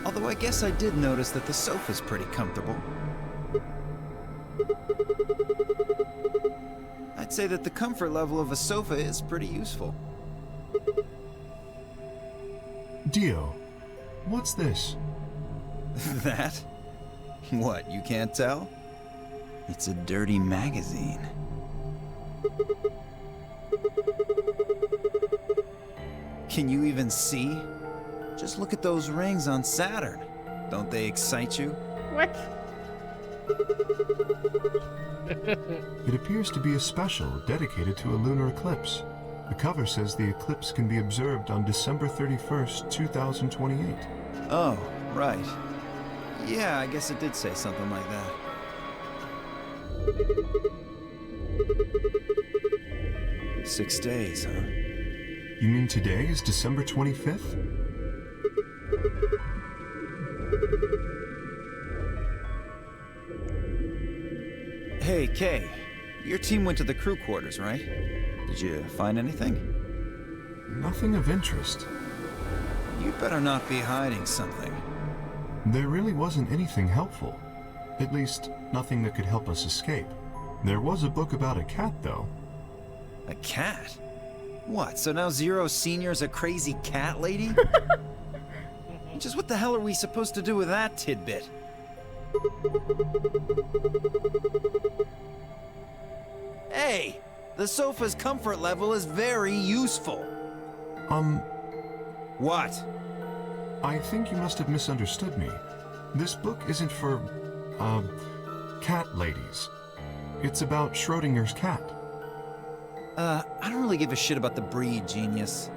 Although I guess I did notice that the sofa's pretty comfortable. I'd I'd say that the comfort level of a sofa is pretty useful. Dio, what's this? That? What, you can't tell? It's a dirty magazine. Can you even see? Just look at those rings on Saturn. Don't they excite you? What? It appears to be a special dedicated to a lunar eclipse. The cover says the eclipse can be observed on December 31st, 2028. Oh, right. Yeah, I guess it did say something like that. Six days, huh? You mean today is December 25th? Hey, Kay. Your team went to the crew quarters, right? Did you find anything? Nothing of interest. You better not be hiding something. There really wasn't anything helpful. At least, nothing that could help us escape. There was a book about a cat, though. A cat? What, so now Zero Senior's a crazy cat lady? Just what the hell are we supposed to do with that tidbit? Hey! The sofa's comfort level is very useful. What? I think you must have misunderstood me. This book isn't for, cat ladies. It's about Schrodinger's cat. I don't really give a shit about the breed, genius.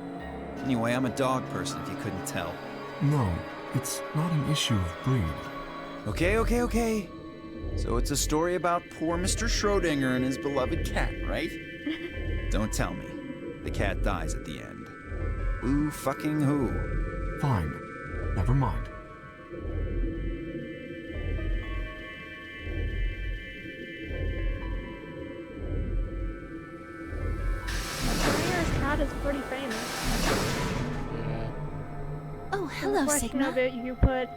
Anyway, I'm a dog person, if you couldn't tell. No, it's not an issue of breed. Okay. So it's a story about poor Mr. Schrodinger and his beloved cat, right? Don't tell me. The cat dies at the end. Who fucking who? Fine. Never mind. Schrodinger's cat is pretty famous. Oh, hello, The question Sigma. of it, you put,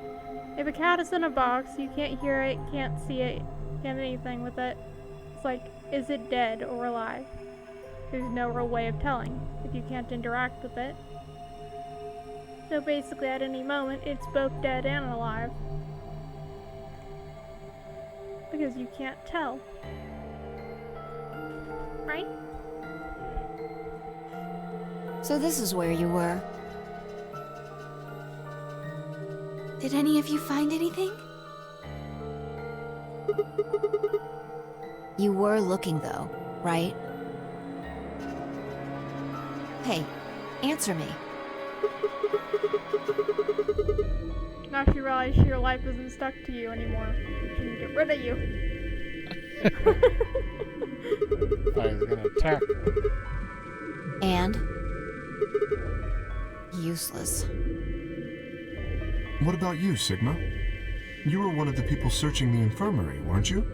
if a cat is in a box, you can't hear it, can't see it, can't do anything with it. It's like, is it dead or alive? There's no real way of telling if you can't interact with it. So basically, at any moment, it's both dead and alive. Because you can't tell. Right? So this is where you were. Did any of you find anything? You were looking, though, right? Hey, answer me. Now she realized your life isn't stuck to you anymore. She can get rid of you. I was gonna attack. And? Useless. What about you, Sigma? You were one of the people searching the infirmary, weren't you?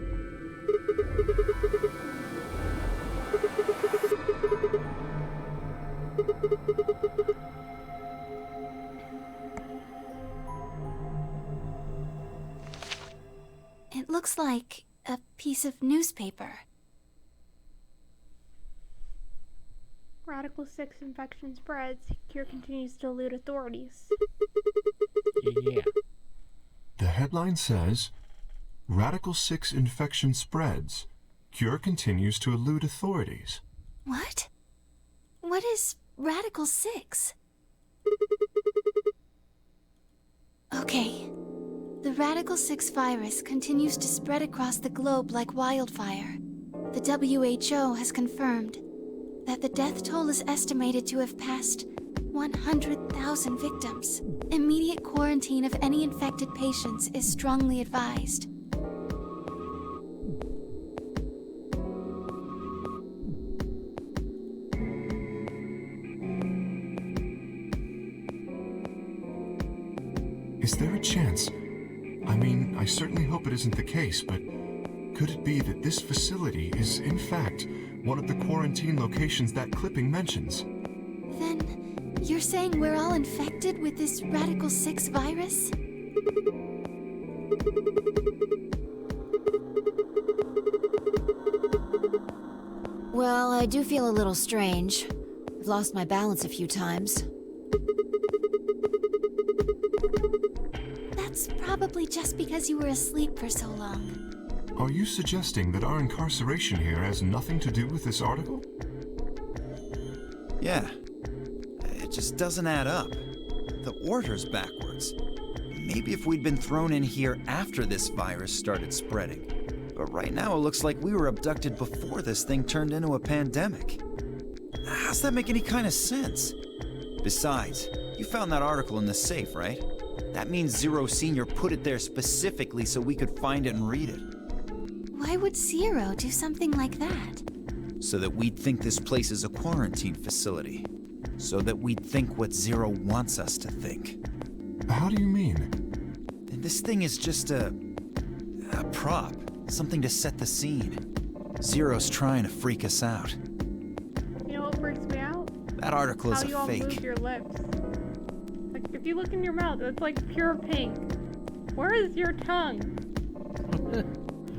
It looks like a piece of newspaper. Radical 6 infection spreads. Cure continues to elude authorities. Yeah. The headline says, Radical 6 infection spreads. Cure continues to elude authorities. What? What is Radical 6? Okay. The Radical 6 virus continues to spread across the globe like wildfire. The WHO has confirmed that the death toll is estimated to have passed 100,000 victims. Immediate quarantine of any infected patients is strongly advised. Is there a chance? I mean, I certainly hope it isn't the case, but could it be that this facility is, in fact, one of the quarantine locations that clipping mentions? Then, you're saying we're all infected with this Radical 6 virus? Well, I do feel a little strange. I've lost my balance a few times. That's probably just because you were asleep for so long. Are you suggesting that our incarceration here has nothing to do with this article? Yeah. It just doesn't add up. The order's backwards. Maybe if we'd been thrown in here after this virus started spreading. But right now it looks like we were abducted before this thing turned into a pandemic. How's that make any kind of sense? Besides, you found that article in the safe, right? That means Zero Senior put it there specifically so we could find it and read it. Why would Zero do something like that? So that we'd think this place is a quarantine facility. So that we'd think what Zero wants us to think. How do you mean? And this thing is just a prop. Something to set the scene. Zero's trying to freak us out. You know what freaks me out? That article is How you a all fake. move your lips. Like, if you look in your mouth, it's like pure pink. Where is your tongue?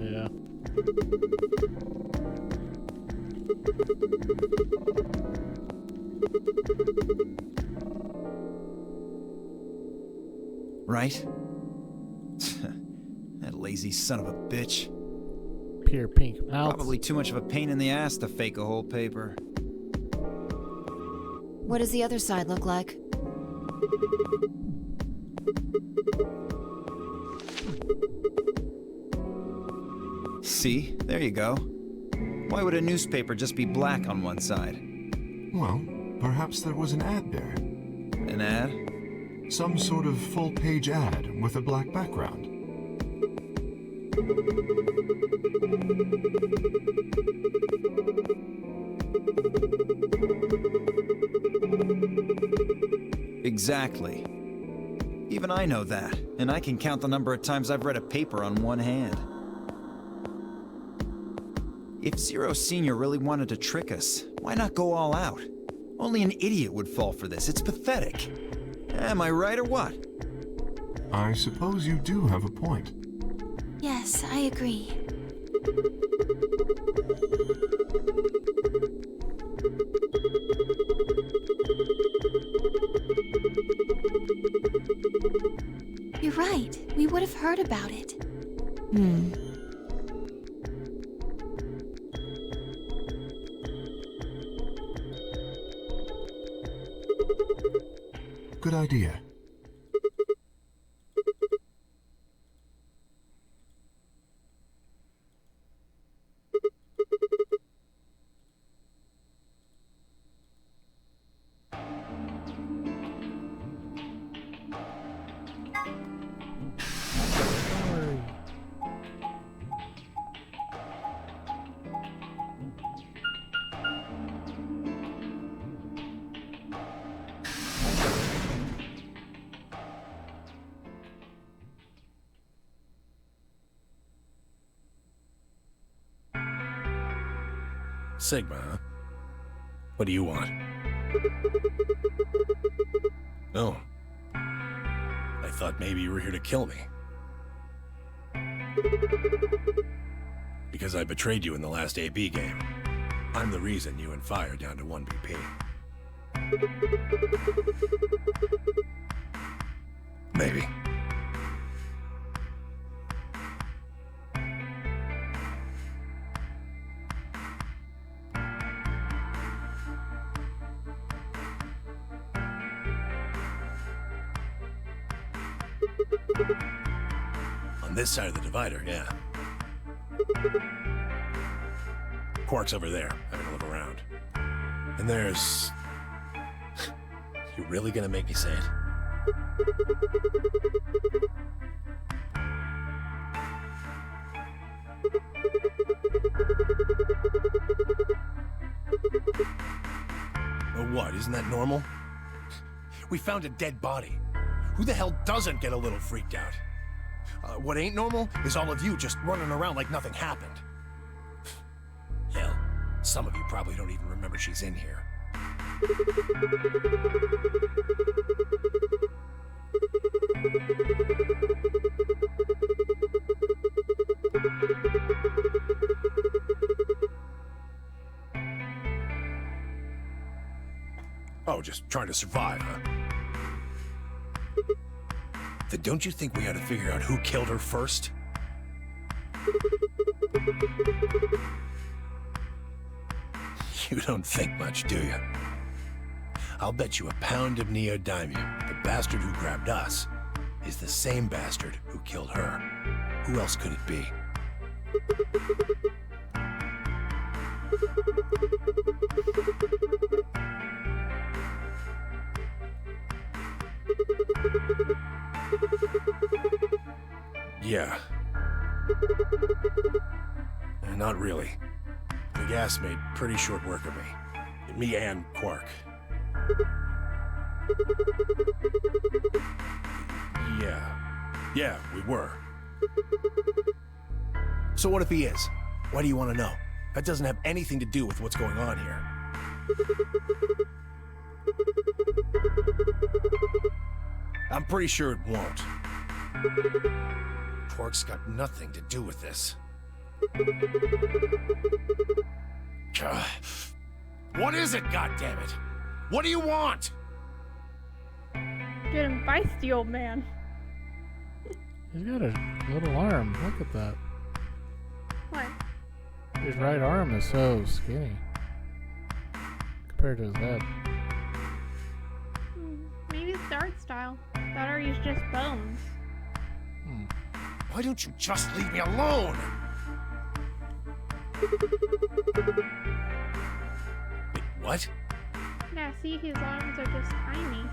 Yeah. Right? That lazy son of a bitch. Pure pink mouth. Probably too much of a pain in the ass to fake a whole paper. What does the other side look like? See? There you go. Why would a newspaper just be black on one side? Well, perhaps there was an ad there. An ad? Some sort of full-page ad with a black background. Exactly. Even I know that, and I can count the number of times I've read a paper on one hand. If Zero Senior really wanted to trick us, why not go all out? Only an idiot would fall for this. It's pathetic. Am I right or what? I suppose you do have a point. Yes, I agree. You're right. We would have heard about it. Good idea. Sigma, huh? What do you want? Oh. I thought maybe you were here to kill me. Because I betrayed you in the last AB game. I'm the reason you and Phi are down to 1 BP. Maybe. On this side of the divider, yeah. Quark's over there, having a look around. And there's... You really gonna make me say it? Well, what? Isn't that normal? We found a dead body. Who the hell doesn't get a little freaked out? What ain't normal is all of you just running around like nothing happened. Hell, some of you probably don't even remember she's in here. Oh, just trying to survive, huh? Then don't you think we ought to figure out who killed her first? You don't think much, do you? I'll bet you a pound of neodymium the bastard who grabbed us is the same bastard who killed her. Who else could it be? Yeah. Not really. The gas made pretty short work of me. Me and Quark. Yeah, we were. So what if he is? Why do you want to know? That doesn't have anything to do with what's going on here. I'm pretty sure it won't. Quark's got nothing to do with this. What is it, goddammit? What do you want? Get him feisty, old man. He's got a little arm. Look at that. What? His right arm is so skinny compared to his head. Maybe it's the art style. That or he's just bones. Why don't you just leave me alone? Wait, what? Yeah, see, his arms are just tiny.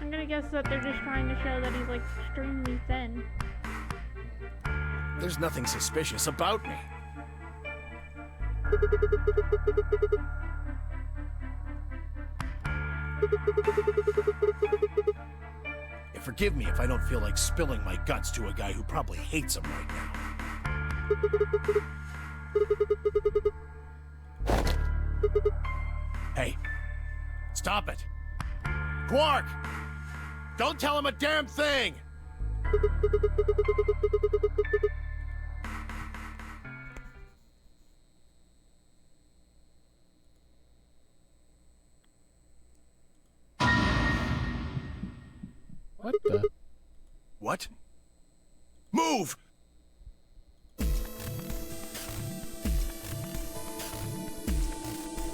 I'm gonna guess that they're just trying to show that he's like extremely thin. There's nothing suspicious about me. And forgive me if I don't feel like spilling my guts to a guy who probably hates him right now. Hey, stop it. Quark! Don't tell him a damn thing! What the? What? Move!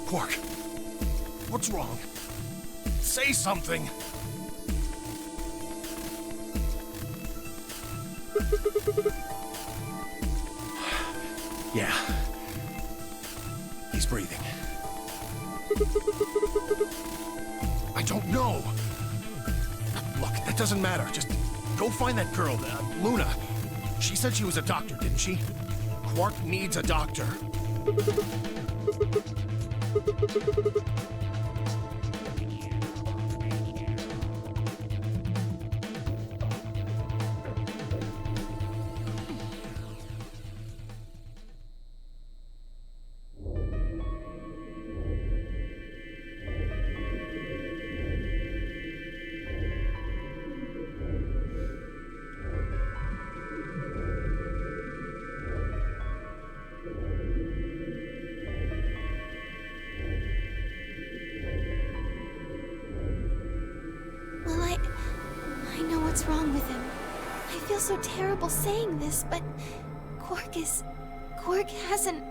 Quark, what's wrong? Say something! Yeah. He's breathing. I don't know. Look, that doesn't matter. Just go find that girl, Luna. She said she was a doctor, didn't she? Quark needs a doctor. What's wrong with him? I feel so terrible saying this, but Quark has an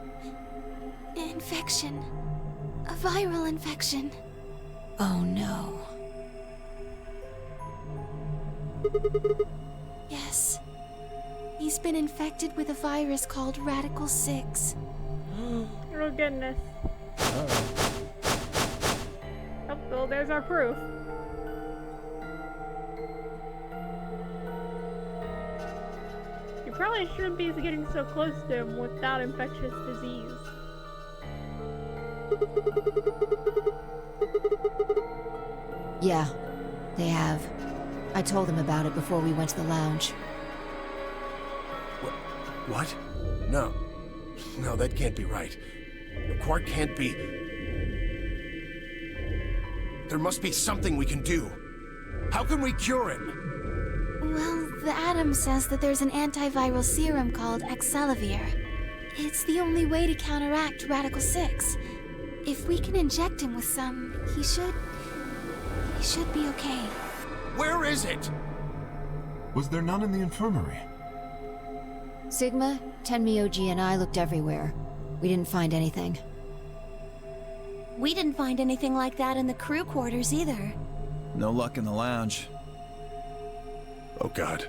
infection. A viral infection. Oh no. Yes. He's been infected with a virus called Radical 6. Oh goodness. Uh-oh. Oh, well, there's our proof. You probably shouldn't be getting so close to him without infectious disease. Yeah, they have. I told them about it before we went to the lounge. What? No. No, that can't be right. Quark can't be... There must be something we can do. How can we cure him? Well, the Atom says that there's an antiviral serum called Excelavir. It's the only way to counteract Radical 6. If we can inject him with some, he should be okay. Where is it? Was there none in the infirmary? Sigma, Tenmyoji, and I looked everywhere. We didn't find anything. We didn't find anything like that in the crew quarters either. No luck in the lounge. Oh God.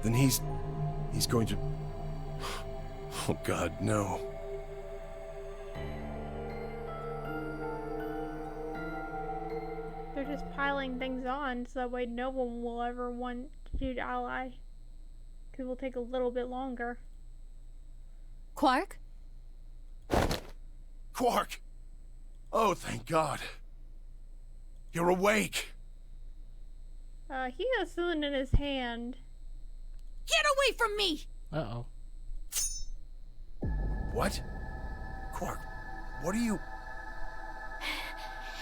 Then he's going to... Oh God, no. They're just piling things on so that way no one will ever want to ally. Because it will take a little bit longer. Quark? Quark! Oh, thank God. You're awake. He has something in his hand. Get away from me! Uh-oh. What? Quark, what are you...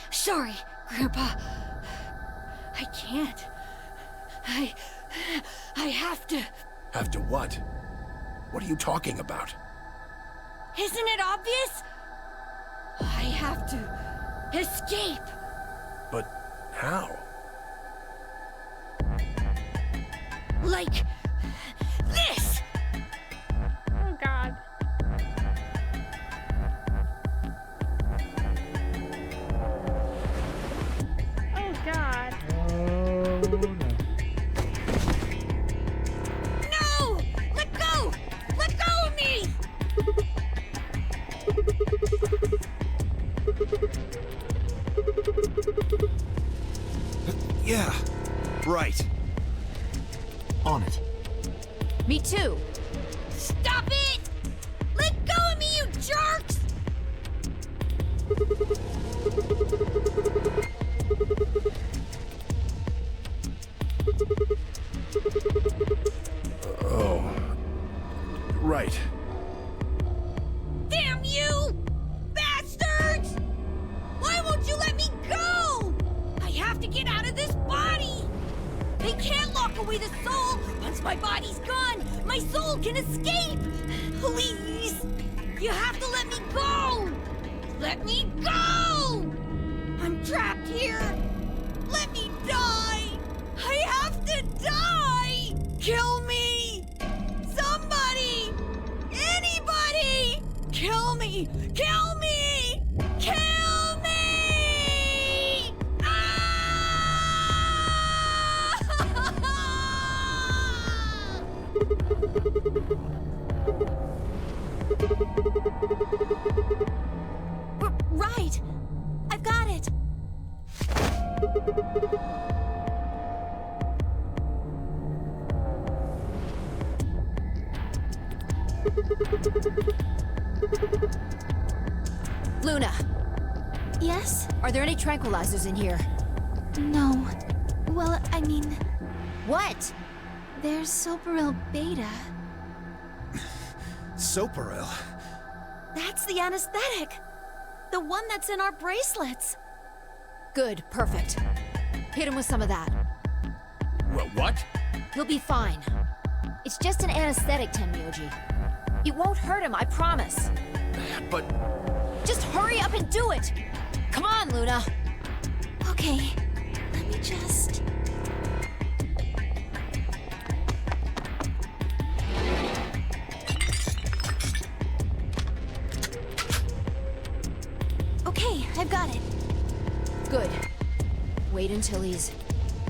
Sorry, Grandpa. I can't. I have to. Have to what? What are you talking about? Isn't it obvious? I have to escape. But how? Like this. Oh God. Oh God. Oh no. No! Let go! Let go of me! Yeah, right. On it. Me too. Stop it! Let go of me, you jerks! Oh. Right. Damn you! Bastards! Why won't you let me go? I have to get out of this body! They can't lock away the soul! Once my body's gone, my soul can escape! Please! You have to let me go! Let me go! I'm trapped here! Let me die! I have to die! Kill me! Somebody! Anybody! Kill me! Kill me! Kill me! Right! I've got it! Luna, Yes? are there any tranquilizers in here? No. Well, I mean, What? there's Soparil Beta. Soparil. That's the anesthetic! The one that's in our bracelets! Good, perfect. Hit him with some of that. What? He'll be fine. It's just an anesthetic, Tenmyoji. It won't hurt him, I promise. But... Just hurry up and do it! Come on, Luna! Okay, let me just... Okay, I've got it. Good. Wait until he's...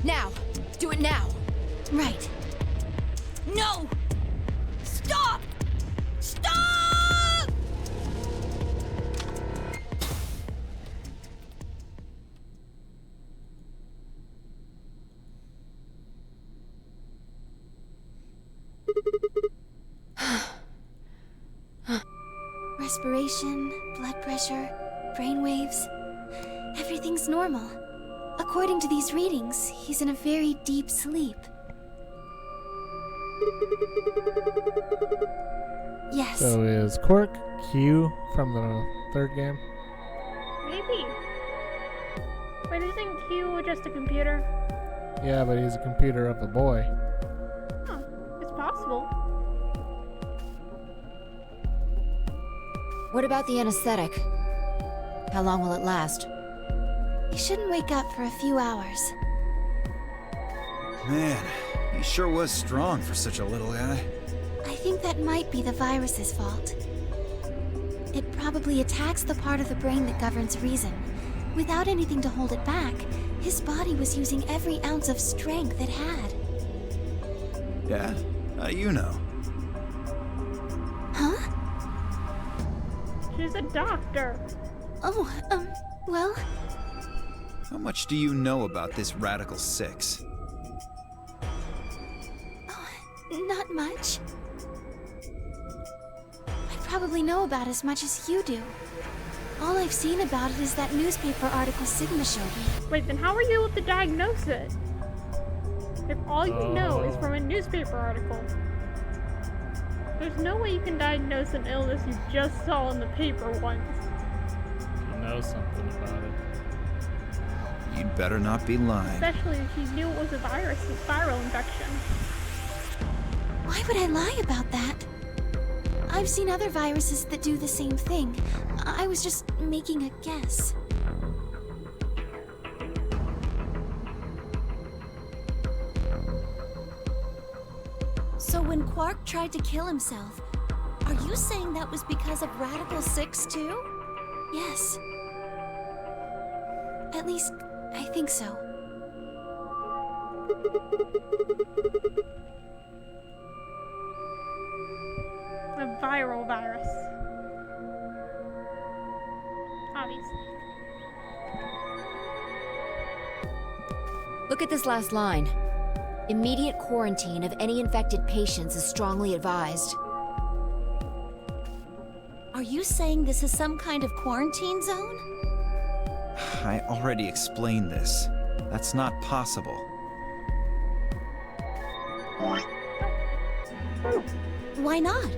Now! Do it now! Right. No! Stop! Stop! Respiration, blood pressure, brain waves. Everything's normal. According to these readings, he's in a very deep sleep. Yes. So is Quark Q from the third game? Maybe. Wait, isn't Q just a computer? Yeah, but he's a computer of a boy. Huh. It's possible. What about the anesthetic? How long will it last? He shouldn't wake up for a few hours. Man, he sure was strong for such a little guy. I think that might be the virus's fault. It probably attacks the part of the brain that governs reason. Without anything to hold it back, his body was using every ounce of strength it had. Yeah? How do you know? Huh? She's a doctor. Oh, well... How much do you know about this Radical 6? Not much. I probably know about as much as you do. All I've seen about it is that newspaper article Sigma showed me. Wait, then how are you able to diagnose it? If all you know is from a newspaper article. There's no way you can diagnose an illness you just saw in the paper once. You know something about it. You'd better not be lying. Especially if you knew it was a viral infection. Why would I lie about that? I've seen other viruses that do the same thing. I was just making a guess. So when Quark tried to kill himself, are you saying that was because of Radical 6 too? Yes. At least, I think so. A viral virus. Obviously. Look at this last line. Immediate quarantine of any infected patients is strongly advised. Are you saying this is some kind of quarantine zone? I already explained this. That's not possible. Why not?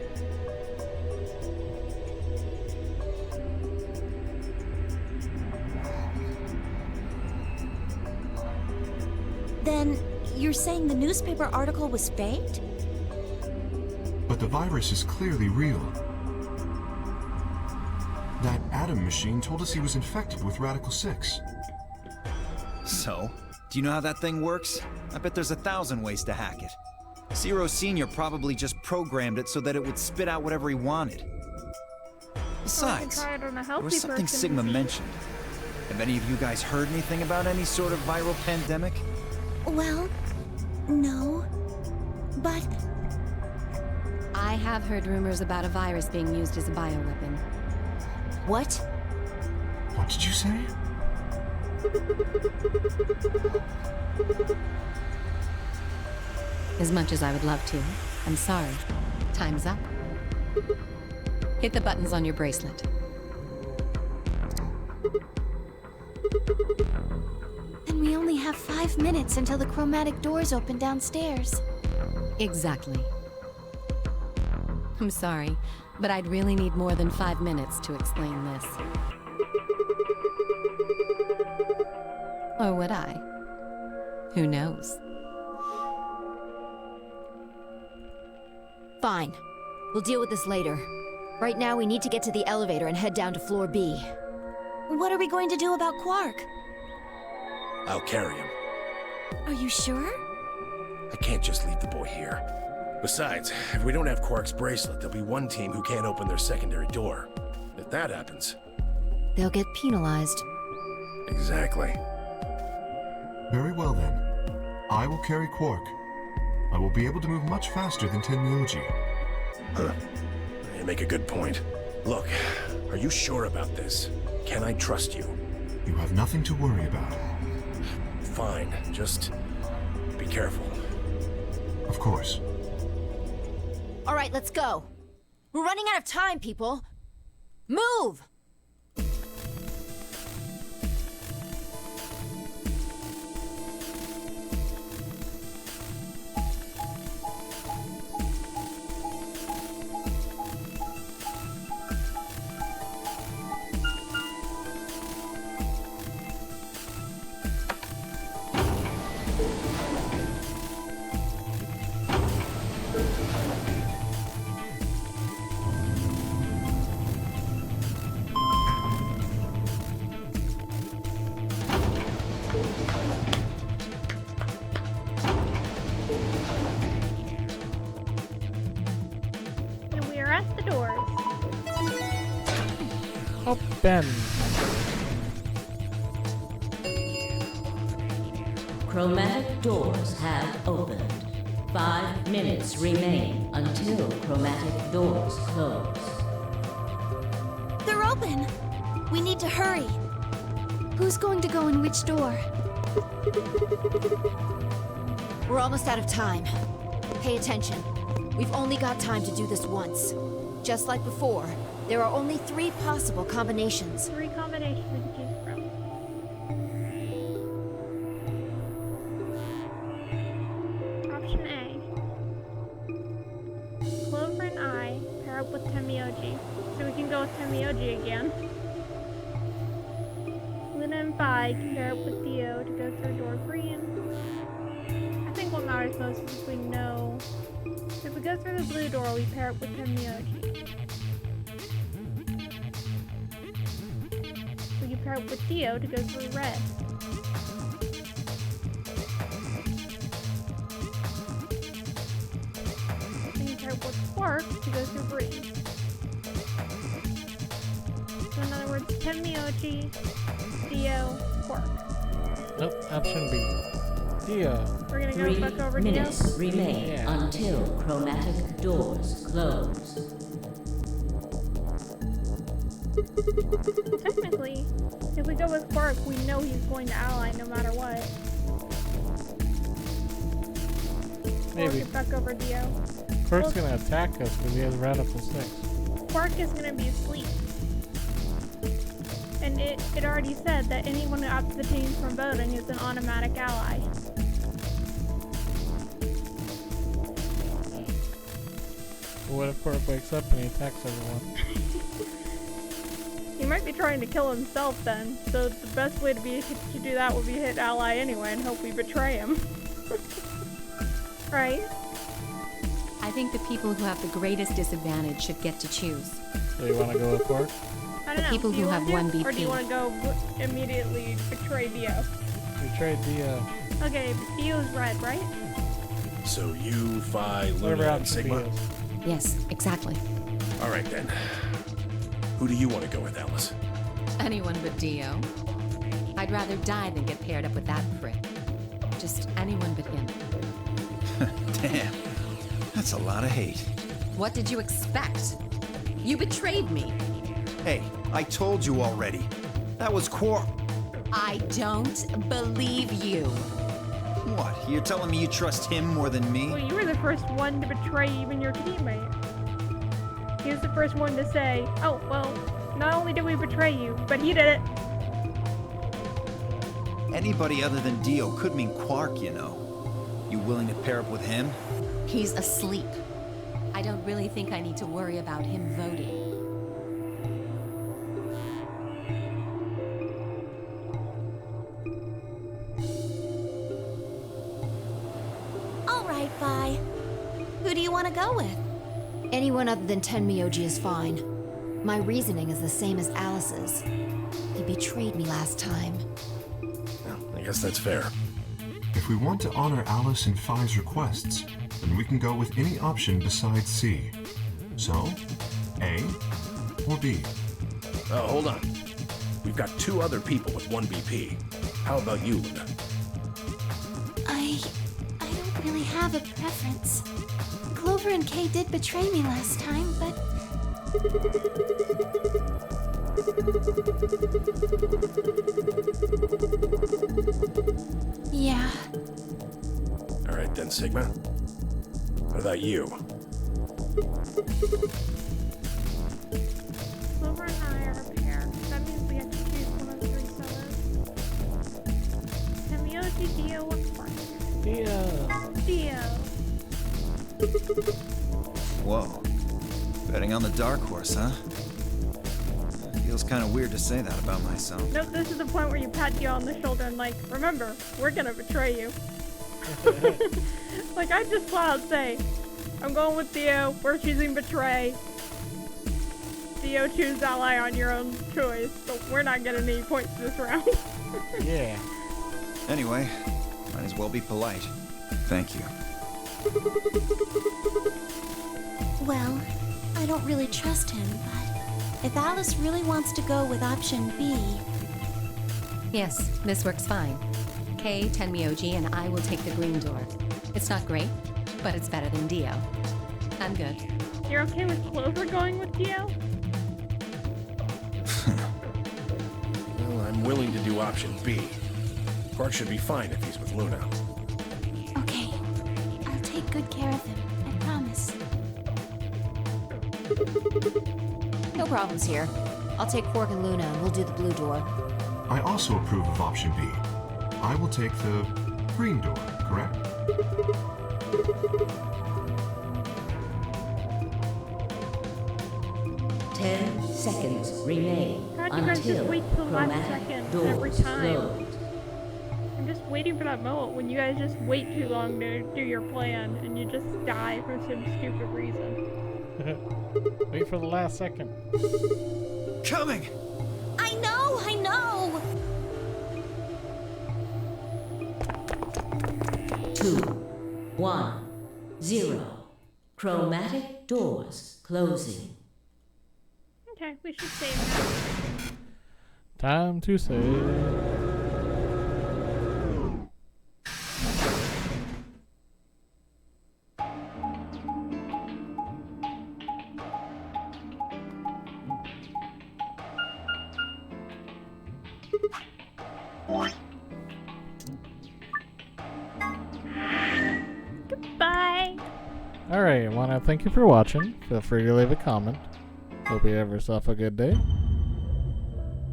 Then, you're saying the newspaper article was faked? But the virus is clearly real. That Adam machine told us he was infected with Radical 6. So, do you know how that thing works? I bet there's 1,000 ways to hack it. Zero Senior probably just programmed it so that it would spit out whatever he wanted. Besides, Try it on a there was healthy something person Sigma to see. mentioned. Have any of you guys heard anything about any sort of viral pandemic? Well, no. But I have heard rumors about a virus being used as a bioweapon. What? What did you say? As much as I would love to. I'm sorry. Time's up. Hit the buttons on your bracelet. then we only have 5 minutes until the chromatic doors open downstairs. Exactly. I'm sorry, but I'd really need more than 5 minutes to explain this. Or would I? Who knows? Fine. We'll deal with this later. Right now, we need to get to the elevator and head down to floor B. What are we going to do about Quark? I'll carry him. Are you sure? I can't just leave the boy here. Besides, if we don't have Quark's bracelet, there'll be one team who can't open their secondary door. If that happens... They'll get penalized. Exactly. Very well then. I will carry Quark. I will be able to move much faster than Tenmyoji. Huh. You make a good point. Look, are you sure about this? Can I trust you? You have nothing to worry about. Fine, just be careful. Of course. All right, let's go. We're running out of time, people. Move! And we are at the doors. Open. Chromatic doors have opened. 5 minutes remain until chromatic doors close. They're open. We need to hurry. Who's going to go in which door? We're almost out of time. Pay attention. We've only got time to do this once. Just like before, there are only 3 possible combinations. 3 combinations we can choose from. Option A. Clover and I pair up with Temioji, so we can go with Temioji again. Luna and Phi can pair up with Theo to go through door green. I think what matters most is if we know. If we go through the blue door, we pair up with Temioji. We can pair up with Theo to go through red. We can pair up with Quark to go through green. So in other words, Temioji, Theo, Quark. Nope, option B. Theo. We're gonna go 3 back over minutes Theo. remain Yeah. until chromatic doors close. Technically, if we go with Quark, we know he's going to ally no matter what. Or Maybe. get back over Theo. Quark's gonna attack us because he has Radical 6. Quark is gonna be asleep. And it already said that anyone who abstains from voting is an automatic ally. What if Quark wakes up and he attacks everyone? He might be trying to kill himself then, so the best way to do that would be hit ally anyway and hope we betray him. Right? I think the people who have the greatest disadvantage should get to choose. So you want to go with Quark? I don't The know. people do you who want have one to? Or do you BP. want to go immediately betray Dio? Betray Theo. Okay, Dio's red, right? So you, Phi, Whatever Luna, and option B Sigma? is. Yes, exactly. All right, then. Who do you want to go with, Alice? Anyone but Dio. I'd rather die than get paired up with that prick. Just anyone but him. Damn. That's a lot of hate. What did you expect? You betrayed me. Hey, I told you already. That was Quark. I don't believe you. What? You're telling me you trust him more than me? Well, you were the first one to betray even your teammate. He was the first one to say, oh, well, not only did we betray you, but he did it. Anybody other than Dio could mean Quark, you know. You willing to pair up with him? He's asleep. I don't really think I need to worry about him voting. All right, Phi. Who do you want to go with? Anyone other than Tenmyoji is fine. My reasoning is the same as Alice's. He betrayed me last time. Well, I guess that's fair. If we want to honor Alice and Phi's requests, then we can go with any option besides C. So, A or B? Hold on. We've got 2 other people with 1 BP. How about you, Luna? I don't really have a preference. Clover and Kay did betray me last time, but... Yeah. All right, then, Sigma. What about you? Clover and I are a pair. That means we have to choose one of the 3 solos. Temioji, Dio, or Quark? Dio. Whoa. Betting on the dark horse, huh? Feels kind of weird to say that about myself. Nope, this is the point where you pat Dio on the shoulder and like, remember, we're gonna betray you. Like, I just flat out say, I'm going with Theo, we're choosing betray. Theo, choose ally on your own choice, so we're not getting any points this round. Yeah. Anyway, might as well be polite. Thank you. Well, I don't really trust him, but if Alice really wants to go with option B... Yes, this works fine. Kay, Tenmyoji, and I will take the green door. It's not great, but it's better than Dio. I'm good. You're okay with Clover going with Dio? Well, I'm willing to do option B. Quark should be fine if he's with Luna. Okay, I'll take good care of him, I promise. No problems here. I'll take Quark and Luna and we'll do the blue door. I also approve of option B. I will take the green door, correct? Ten seconds remain How'd you guys just until wait till the last chromatic second every doors time? close. I'm just waiting for that moment when you guys just wait too long to do your plan and you just die for some stupid reason. Wait for the last second. Coming! I know, I know! 2, 1, 0. Chromatic doors closing. Okay, we should save now. Time to save. Goodbye! Alright, I want to thank you for watching. Feel free to leave a comment. Hope you have yourself a good day.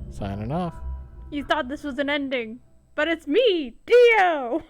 Signing off. You thought this was an ending, but it's me, Dio!